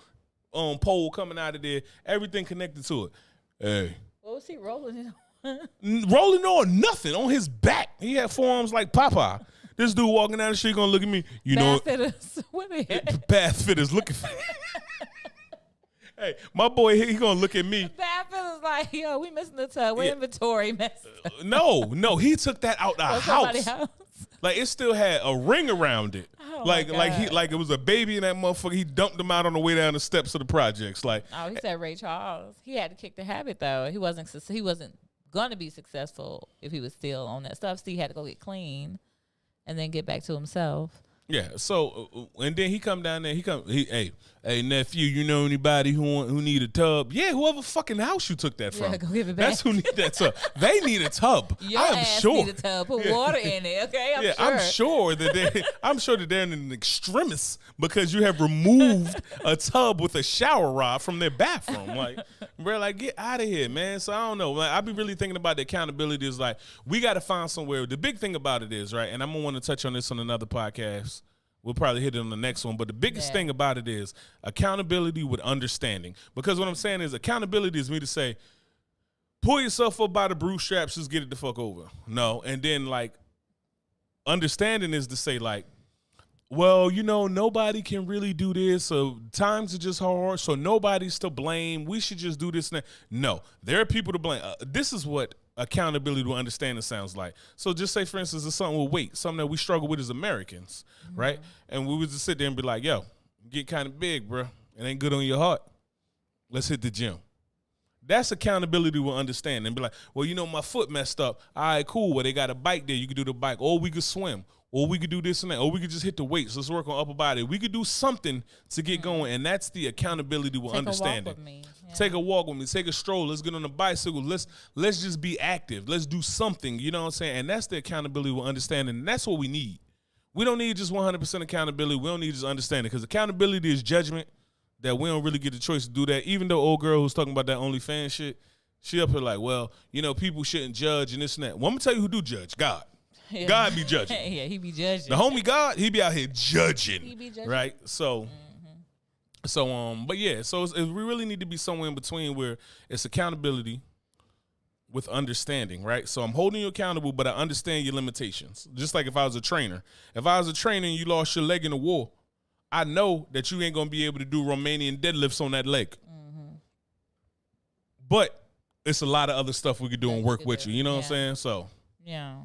pole coming out of there. Everything connected to it. Hey. What was he rolling it on? Rolling on nothing on his back. He had forearms like Popeye. This dude walking down the street gonna look at me. You know, Bathfitters. What the heck? bath fitters looking for. Hey, my boy, he gonna look at me. Bathfitters like, yo, we missing the tub. We're inventory messed up. No, he took that out the Or somebody's house. house. Like it still had a ring around it. Oh, like my God. it was a baby in that motherfucker. He dumped him out on the way down the steps of the projects. Like, Oh, he said Ray Charles. He had to kick the habit though. He wasn't gonna be successful if he was still on that stuff. So he had to go get clean, and then get back to himself. yeah. So and then he come down there. Hey, Hey nephew, you know anybody who need a tub? Yeah, whoever fucking house you took that from. Go give it back. That's who need that tub. They need a tub. Your I am ass sure. need a tub. Put water in it, okay? I'm sure that they're in an extremis because you have removed a tub with a shower rod from their bathroom. Like, bro, like get out of here, man. So I don't know. Like, I be really thinking about the accountability is like we got to find somewhere. The big thing about it is right, and I'm gonna want to touch on this on another podcast. We'll probably hit it on the next one. But the biggest thing about it is accountability with understanding. Because what I'm saying is accountability is me to say, pull yourself up by the bootstraps, just get it the fuck over. No. And then, like, understanding is to say, like, well, you know, nobody can really do this. So times are just hard. So nobody's to blame. We should just do this and that. No, there are people to blame. This is what accountability to understanding sounds like. So just say, for instance, it's something with weight, something that we struggle with as Americans, right? And we would just sit there and be like, yo, get kind of big, bro. It ain't good on your heart. Let's hit the gym. That's accountability with understanding. And be like, well, you know, my foot messed up. All right, cool. Well, they got a bike there. You could do the bike. Or we could swim. Or we could do this and that. Or we could just hit the weights. Let's work on upper body. We could do something to get going. And that's the accountability with understanding. Take a walk with me. Yeah. Take a walk with me. Take a stroll. Let's get on the bicycle. Let's just be active. Let's do something. You know what I'm saying? And that's the accountability with understanding. And that's what we need. We don't need just 100% accountability. We don't need just understanding. Because accountability is judgment that we don't really get the choice to do that. Even though old girl who's talking about that OnlyFans shit, she up here like, well, you know, people shouldn't judge and this and that. Well, I'm going to tell you who do judge. God. Yeah. God be judging. Yeah, he be judging. The homie God, he be out here judging. He be judging. Right? So, but yeah, so we really need to be somewhere in between where it's accountability with understanding, right? So I'm holding you accountable, but I understand your limitations. Just like if I was a trainer. If I was a trainer and you lost your leg in the war, I know that you ain't going to be able to do Romanian deadlifts on that leg. But it's a lot of other stuff we could do and work with you. You know what I'm saying? So, yeah.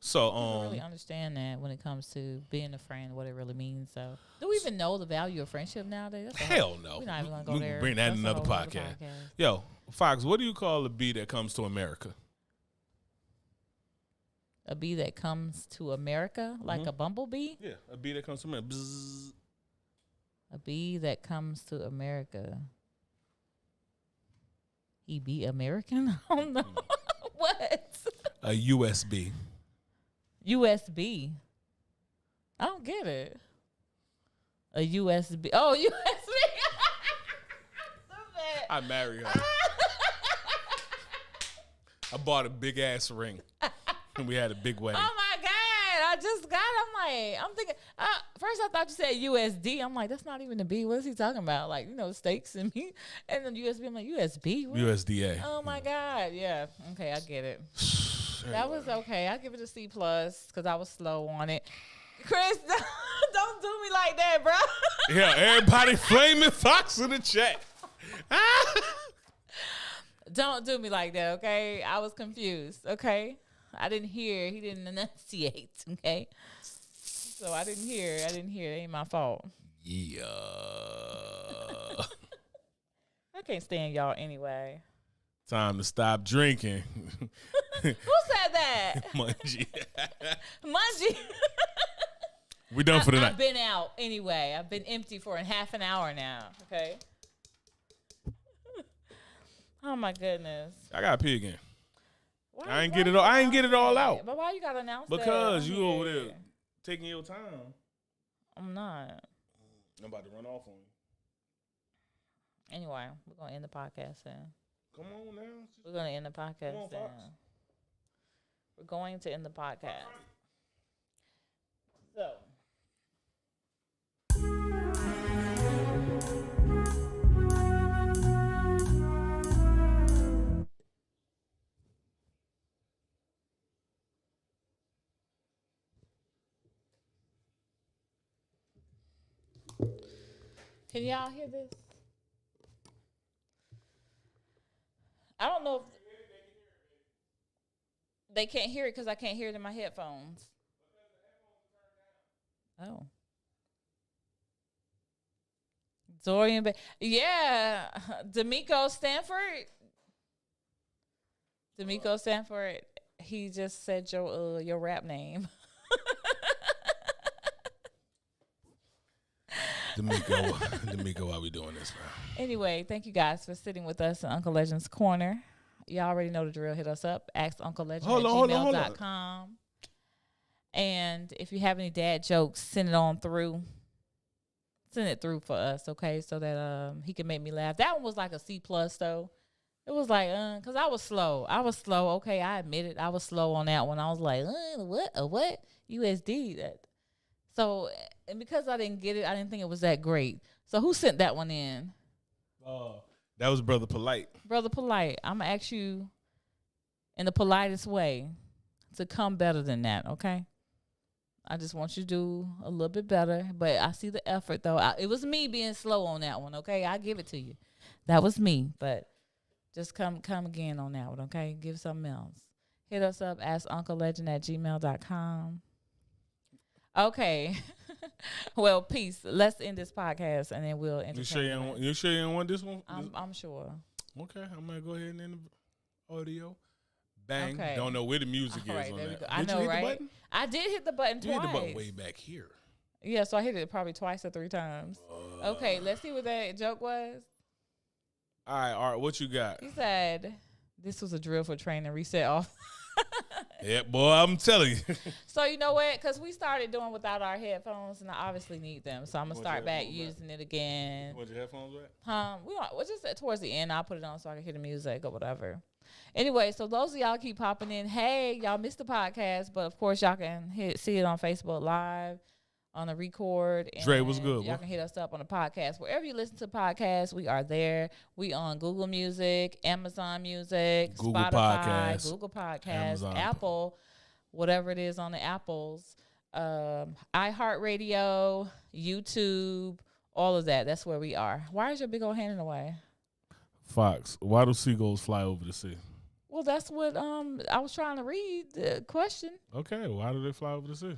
So, I really understand that when it comes to being a friend, what it really means. So, do we even know the value of friendship nowadays? Hell no. We're not even gonna go there. Bring that in another podcast. Yo, Fox, what do you call a bee that comes to America? A bee that comes to America, like a bumblebee? Yeah, a bee that comes to America. Bzzz. A bee that comes to America. He be American? I don't know. What? A USB. USB. I don't get it. A USB. Oh, USB. I married her. I bought a big ass ring. And we had a big wedding. Oh my God. I just got it. I'm thinking, first I thought you said USD. I'm like, that's not even a B. What is he talking about? Like, you know, steaks and meat. And then USB, I'm like, USB? What? USDA. Oh my God. Yeah. Okay, I get it. That was okay. I give it a C+ because I was slow on it. Chris, don't do me like that, bro. Yeah, everybody flaming Fox in the chat. Don't do me like that, okay? I was confused, okay? I didn't hear. He didn't enunciate, okay? So I didn't hear. It ain't my fault. Yeah. I can't stand y'all anyway. Time to stop drinking. Who said that? Mungie. Mungie. We done for the night. I've been out anyway. I've been empty for a half an hour now, okay? Oh, my goodness. I got to pee again. I ain't get it all out. But why you got to announce that? Because you over there taking your time. I'm not. I'm about to run off on you. Anyway, we're going to end the podcast then. Come on now. We're going to end the podcast then. We're going to end the podcast. So. Can y'all hear this? I don't know if they can't hear it because I can't hear it in my headphones. Oh. Dorian, yeah, D'Amico Stanford. D'Amico Stanford. He just said your rap name. D'Amico, why we doing this, bro? Anyway, thank you guys for sitting with us in Uncle Legend's Corner. Y'all already know the drill. Hit us up. AskUncleLegend@gmail.com. And if you have any dad jokes, send it on through. Send it through for us, okay? So that he can make me laugh. That one was like a C+ though. It was like, because I was slow. Okay, I admit it. I was slow on that one. I was like, what? USD. That. So, and because I didn't get it, I didn't think it was that great. So who sent that one in? That was Brother Polite. Brother Polite, I'm going to ask you in the politest way to come better than that, okay? I just want you to do a little bit better. But I see the effort, though. It was me being slow on that one, okay? I give it to you. That was me, but... Just come again on that one, okay? Give something else. Hit us up, AskUncleLegend@gmail.com. Okay. Well, peace. Let's end this podcast, and then we'll entertain. You sure you don't want this one? I'm sure. Okay, I'm going to go ahead and end the audio. Bang. Okay. Don't know where the music All is right, on there we that. go. I know, you hit right? The button? I did hit the button You twice. hit the button way back here. Yeah, so I hit it probably twice or 3 times. Okay, let's see what that joke was. All right, what you got? He said, this was a drill for training, reset off. Yeah, boy, I'm telling you. So you know what? Because we started doing without our headphones, and I obviously need them. So I'm going to start back using it again. What, your headphones at? We're just towards the end. I'll put it on so I can hear the music or whatever. Anyway, so those of y'all keep popping in. Hey, y'all missed the podcast, but of course y'all can see it on Facebook Live. On the record. And Dre, what's good? Y'all can hit us up on the podcast. Wherever you listen to podcasts, we are there. We on Google Music, Amazon Music, Google Spotify, Google Podcasts, Amazon. Apple, whatever it is on the Apples, iHeartRadio, YouTube, all of that. That's where we are. Why is your big old hand in the way? Fox, why do seagulls fly over the sea? Well, that's what I was trying to read the question. Okay, why do they fly over the sea?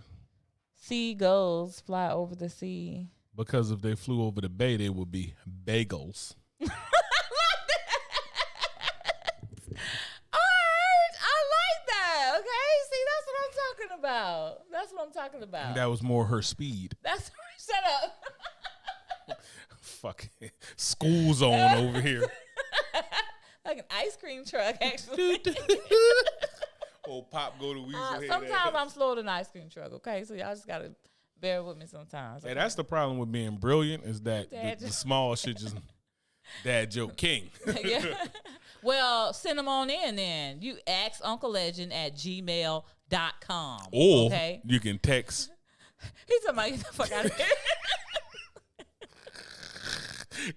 Seagulls fly over the sea. Because if they flew over the bay, they would be bagels. I like that. Okay, see, that's what I'm talking about. And that was more her speed. Shut up. Fucking school zone over here. Like an ice cream truck, actually. Old Pop go to Weasel head. Sometimes I'm slower than an ice cream truck. Okay, so y'all just gotta bear with me sometimes. Okay? Hey, that's the problem with being brilliant is that the small shit just dad joke king. Yeah. Well, send them on in then. You ask UncleLegend@gmail.com. Or okay? you can text. He's somebody get the fuck out of here.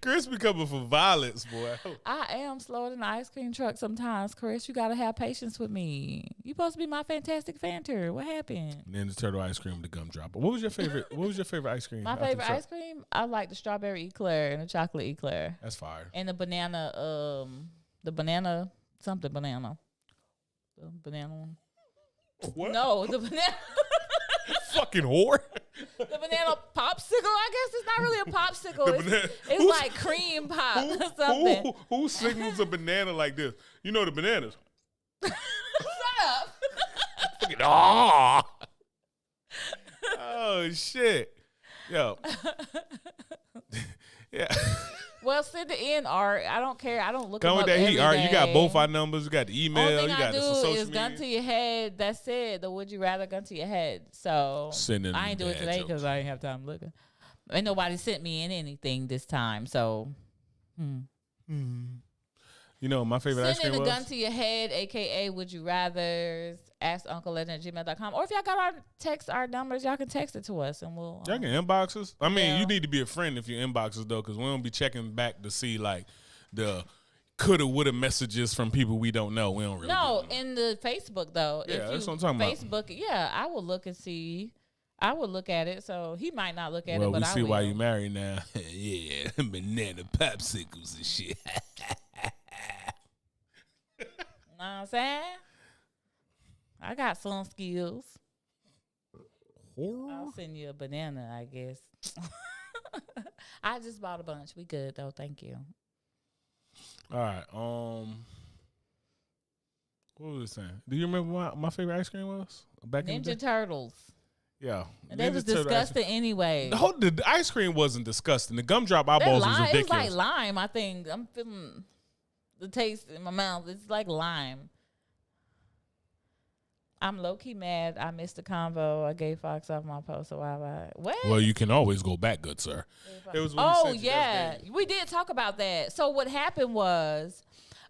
Chris be coming for violence, boy. I am slower than an ice cream truck sometimes, Chris. You got to have patience with me. You supposed to be my fantastic fanter. What happened? Ninja Turtle ice cream, the gumdropper. What was your favorite ice cream? My favorite ice cream? I like the strawberry eclair and the chocolate eclair. That's fire. And the banana, The banana one. What? No, the banana. Fucking whore. The banana popsicle, I guess it's not really a popsicle. It's like cream pop or something. Who signals a banana like this? You know the bananas. Shut up. Fucking, oh shit. Yo. Yeah. Well, send it in, Art. I don't care. I don't look Come them with up that heat, every Art. You got day. both our numbers. You got the email. Only You thing got I the do social is media. gun to your head. That's it. The would you rather gun to your head. So Send in I ain't do it dad today jokes. because I ain't have time looking. Ain't nobody sent me in anything this time. So You know, my favorite ice send cream in a was? gun to your head, aka would you rather. Ask UncleLegend@gmail.com. Or if y'all got our numbers, y'all can text it to us and we'll. Y'all can inbox us. I mean, Yeah. you need to be a friend if you inbox us, though, because we don't be checking back to see, like, the coulda, woulda messages from people we don't know. We don't really No, do them. in the Facebook, though. Yeah, if that's you what I'm talking about. Facebook, yeah, I will look and see. I would look at it. So he might not look at Well, it, but we I see will. why you married now. Yeah, banana popsicles and shit. Know what I'm saying? I got some skills. I'll send you a banana, I guess. I just bought a bunch. We good though. Thank you. All right. What was I saying? Do you remember what my favorite ice cream was back in the Ninja day? Turtles. Yeah. And they was disgusting anyway. The ice cream wasn't disgusting. The gumdrop eyeballs was ridiculous. It was like lime, I think. I'm feeling the taste in my mouth. It's like lime. I'm low-key mad. I missed the convo. I gave Fox off my post a while back. What? Well, you can always go back, good sir. It was we did talk about that. So what happened was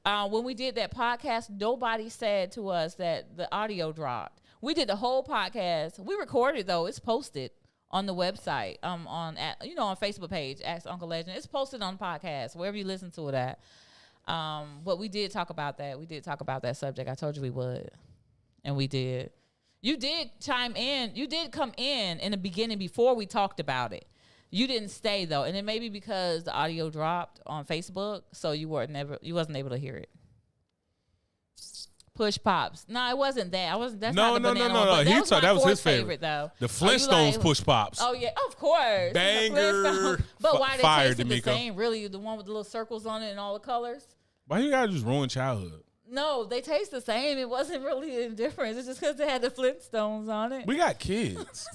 when we did that podcast, nobody said to us that the audio dropped. We did the whole podcast. We recorded, though. It's posted on the website, on Facebook page, Ask Uncle Legend. It's posted on the podcast, wherever you listen to it at. But we did talk about that. We did talk about that subject. I told you we would. And we did. You did chime in. You did come in the beginning before we talked about it. You didn't stay, though. And it may be because the audio dropped on Facebook, so you wasn't able to hear it. Push Pops. No, it wasn't that. That's not the banana one, but that was his favorite though. The Flintstones Push Pops. Oh yeah, of course. Banger. But why they tasted the same? Really, the one with the little circles on it and all the colors. Why you gotta just ruin childhood? No, they taste the same. It wasn't really a difference. It's just because they had the Flintstones on it. We got kids.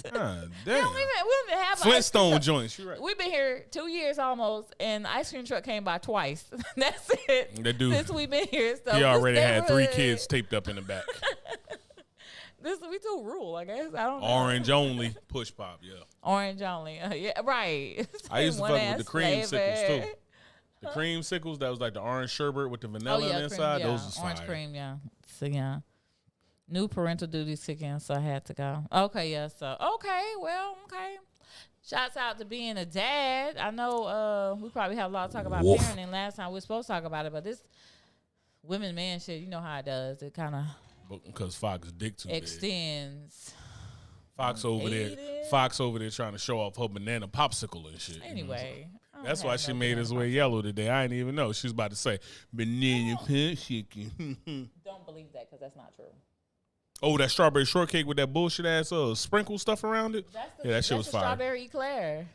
Damn. We don't even have Flintstone joints. You're right. We've been here 2 years almost, and the ice cream truck came by twice. That's it. That dude. Since we've been here. So he already had 3 kids taped up in the back. We too rural, I guess. I don't know. Orange only Push Pop, yeah. Orange only. Yeah, right. I used to fuck with the creamsicles too. The creamsicles, that was like the orange sherbet with the vanilla on the inside. Those was orange fire. Cream, yeah. So, yeah. New parental duties kick in, so I had to go. Okay, yeah. So, okay. Shouts out to being a dad. I know we probably have a lot to talk about parenting. Last time we were supposed to talk about it, but this women-man shit, you know how it does. It kind of... Because Fox dick too extends. Big. Fox over there trying to show off her banana popsicle and shit. Anyway... That's why she made his way yellow today. I didn't even know. She was about to say, banana popsicle. Don't believe that because that's not true. Oh, that strawberry shortcake with that bullshit ass sprinkle stuff around it? That shit was fire. Strawberry eclair.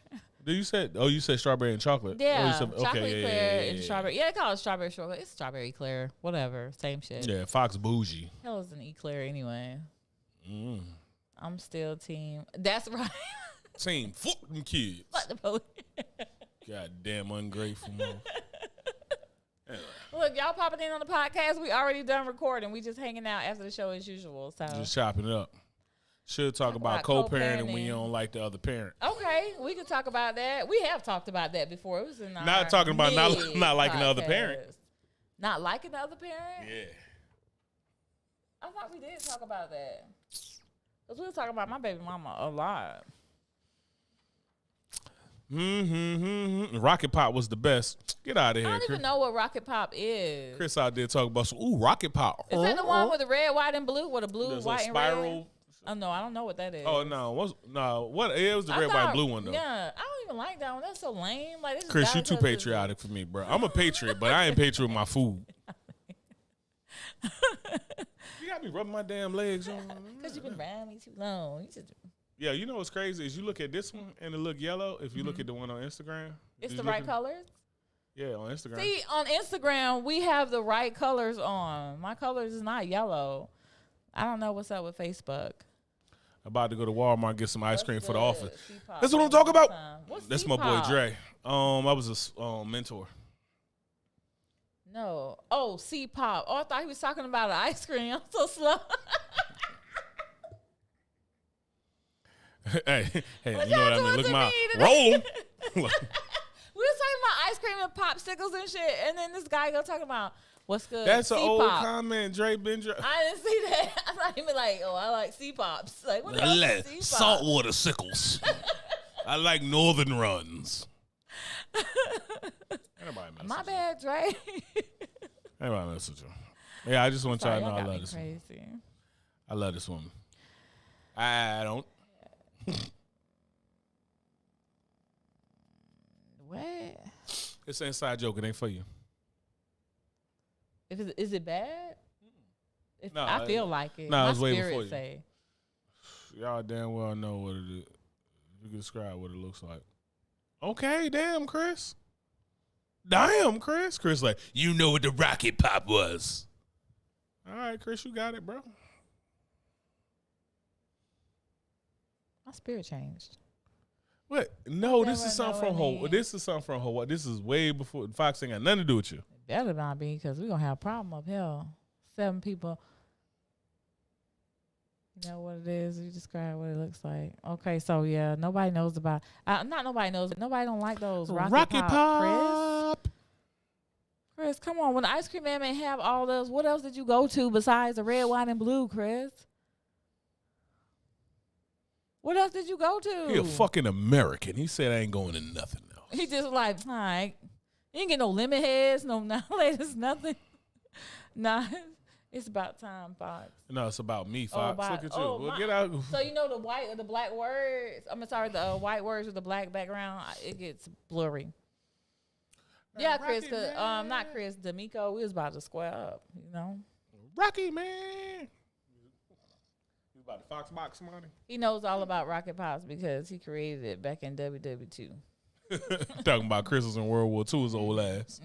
You said strawberry and chocolate? Yeah, chocolate eclair and strawberry. Yeah, they call it strawberry shortcake. It's strawberry eclair. Whatever. Same shit. Yeah, Fox bougie. Hell is an eclair anyway. I'm still team. That's right. Team. Fuck them kids. Fuck the police. Goddamn ungrateful man. Anyway. Look, y'all popping in on the podcast. We already done recording. We just hanging out after the show as usual. So just chopping it up. Should talk about co-parenting when you don't like the other parent. Okay, we could talk about that. We have talked about that before. It was in not talking about not liking the other parent. Not liking the other parent? Yeah. I thought we did talk about that. Because we were talking about my baby mama a lot. Rocket Pop was the best. Get out of here. I don't even know what Rocket Pop is. Chris out there talking about Rocket Pop. Is that the one with the red, white, and blue? With a blue, white, and spiral? Red? Oh no, I don't know what that is. Oh no, what? It was the red, white, and blue one though. Yeah, I don't even like that one. That's so lame. Like, this Chris, you too patriotic for me, bro. I'm a patriot, but I ain't patriot with my food. You got me rubbing my damn legs on. Because you've been around me too long. Yeah, you know what's crazy is you look at this one and it look yellow. If you look at the one on Instagram, it's the right colors. Yeah, on Instagram. See, on Instagram we have the right colors on. My colors is not yellow. I don't know what's up with Facebook. About to go to Walmart and get some ice cream for the office. That's what I'm talking about. That's C-pop? My boy Dre. I was a mentor. No. Oh, C-pop. Oh, I thought he was talking about an ice cream. I'm so slow. hey, you know what I mean? Look, my roll. We was talking about ice cream and popsicles and shit, and then this guy go talking about what's good. That's an old comment, Dre Bendra. I didn't see that. I thought he was like, "Oh, I like C-pops." Like, what the C-pop? Saltwater sickles. I like northern runs. My bad, Dre. Anybody message you? Yeah, I just want y'all to know I love this crazy. Woman. I love this woman. I don't. What? It's an inside joke. It ain't for you. Is it bad? No, I feel like it. No, My it's way before you. Say. Y'all damn well know what it is. You can describe what it looks like. Okay, damn, Chris. Damn, Chris. Chris like, you know what the Rocket Pop was. All right, Chris, you got it, bro. My spirit changed. What? No, this Never is something know from any- Hawaii. This is something from Hawaii. This is way before Fox ain't got nothing to do with you. Better not be, because we're going to have a problem up here. 7 people. You know what it is? You describe what it looks like. Okay, so yeah, nobody knows about. Not nobody knows, but nobody don't like those Rocket Pop. Chris, come on. When the Ice Cream Man may have all those, what else did you go to besides the red, white, and blue, Chris? What else did you go to? He a fucking American. He said I ain't going to nothing else. He just like, all right. You ain't get no lemon heads, no latest, nothing. Nah, it's about time, Fox. No, it's about me, Fox. Look at you. Well, get my- out. So you know the white or the black words? I'm sorry, the white words with the black background, it gets blurry. Yeah, Chris, not Chris, D'Amico, we was about to square up, you know? Rocky, man. You about to Fox box money? He knows all about Rocket Pops because he created it back in WW2. Talking about Chris was in World War II, his old ass.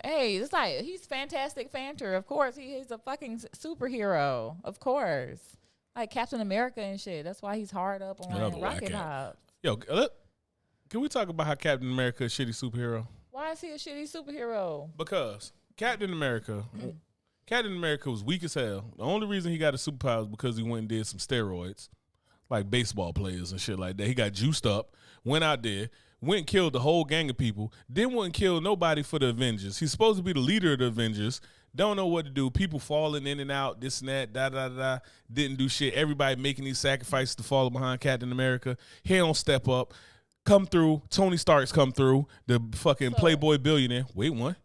Hey, it's like, he's Fantastic Fanter. Of course, he's a fucking superhero. Of course. Like Captain America and shit. That's why he's hard up on Another Rocket whack Pops. Yo, can we talk about how Captain America is a shitty superhero? Why is he a shitty superhero? Because Captain America was weak as hell. The only reason he got a superpower was because he went and did some steroids, like baseball players and shit like that. He got juiced up, went out there, went and killed the whole gang of people, then wouldn't kill nobody for the Avengers. He's supposed to be the leader of the Avengers. Don't know what to do. People falling in and out, this and that, da. Didn't do shit. Everybody making these sacrifices to follow behind Captain America. He don't step up. Come through. Tony Stark's come through. The fucking Playboy billionaire. Wait, what?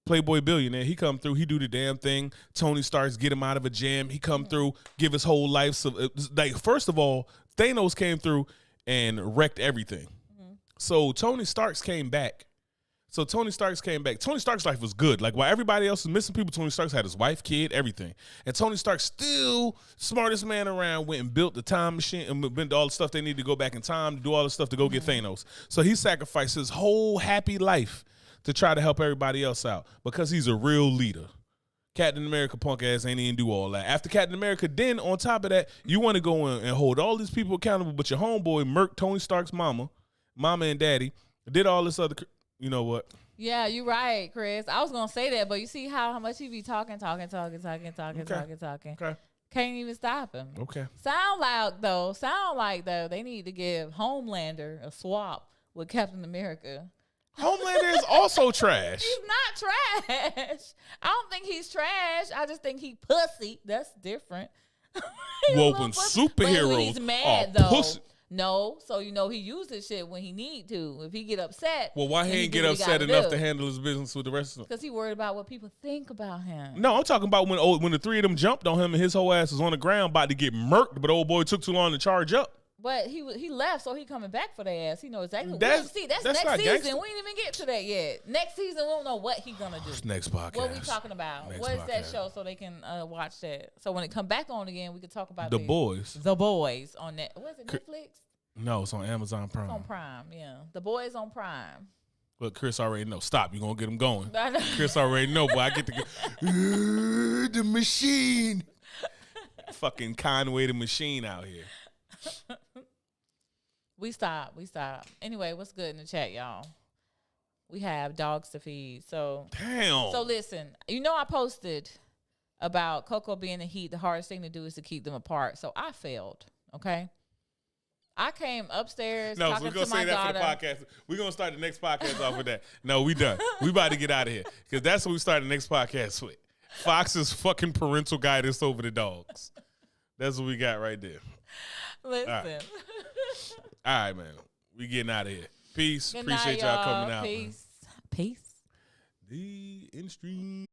Playboy billionaire. He come through. He do the damn thing. Tony Stark's get him out of a jam. He come through, give his whole life. So, like, first of all, Thanos came through and wrecked everything. So Tony Stark's came back. Tony Stark's life was good. Like, while everybody else was missing people, Tony Stark's had his wife, kid, everything. And Tony Stark, still smartest man around, went and built the time machine and built all the stuff they need to go back in time to do all the stuff to go get Thanos. So he sacrificed his whole happy life to try to help everybody else out because he's a real leader. Captain America punk ass ain't even do all that. After Captain America, then on top of that, you want to go in and hold all these people accountable, but your homeboy murked Tony Stark's mama and daddy, did all this other... You know what? Yeah, you're right, Chris. I was gonna say that, but you see how much he be talking. Okay. Can't even stop him. Okay. Sound like though they need to give Homelander a swap with Captain America. Homelander is also trash. He's not trash. I don't think he's trash. I just think he pussy. That's different. He's a Well, little when pussy. But superheroes when he's mad are though. pussy. No, so you know he uses shit when he need to. If he get upset, Well, why he then ain't do get what he upset gotta enough do. to handle his business with the rest of them? Because he worried about what people think about him. No, I'm talking about when the three of them jumped on him and his whole ass was on the ground about to get murked, but old boy took too long to charge up. But he left, so he coming back for their ass. He knows exactly. That's That's not next season. gangster. We ain't even get to that yet. Next season, we don't know what he gonna do. Next podcast. What we talking about? Next What is that podcast. show so they can watch that? So when it come back on again, we can talk about The Boys. The Boys on that. What is it? Netflix? No, it's on Amazon Prime. It's on Prime. Yeah, The Boys on Prime. Look, Chris already know. Stop. You're going to get him going. I know. Chris already know, but I get to go. The machine. Fucking Conway the machine out here. We stop. Anyway, what's good in the chat, y'all? We have dogs to feed. So Damn. So listen, I posted about Coco being in heat. The hardest thing to do is to keep them apart. So I failed. Okay. I came upstairs No, so talking we're going to to my say that daughter. for the podcast. We're going to start the next podcast off with that. No, we done. We about to get out of here because that's what we start the next podcast with. Fox's fucking parental guidance over the dogs. That's what we got right there. Listen. All right, man. We getting out of here. Peace. Good Appreciate night, y'all coming out. Peace. Peace. The in-stream.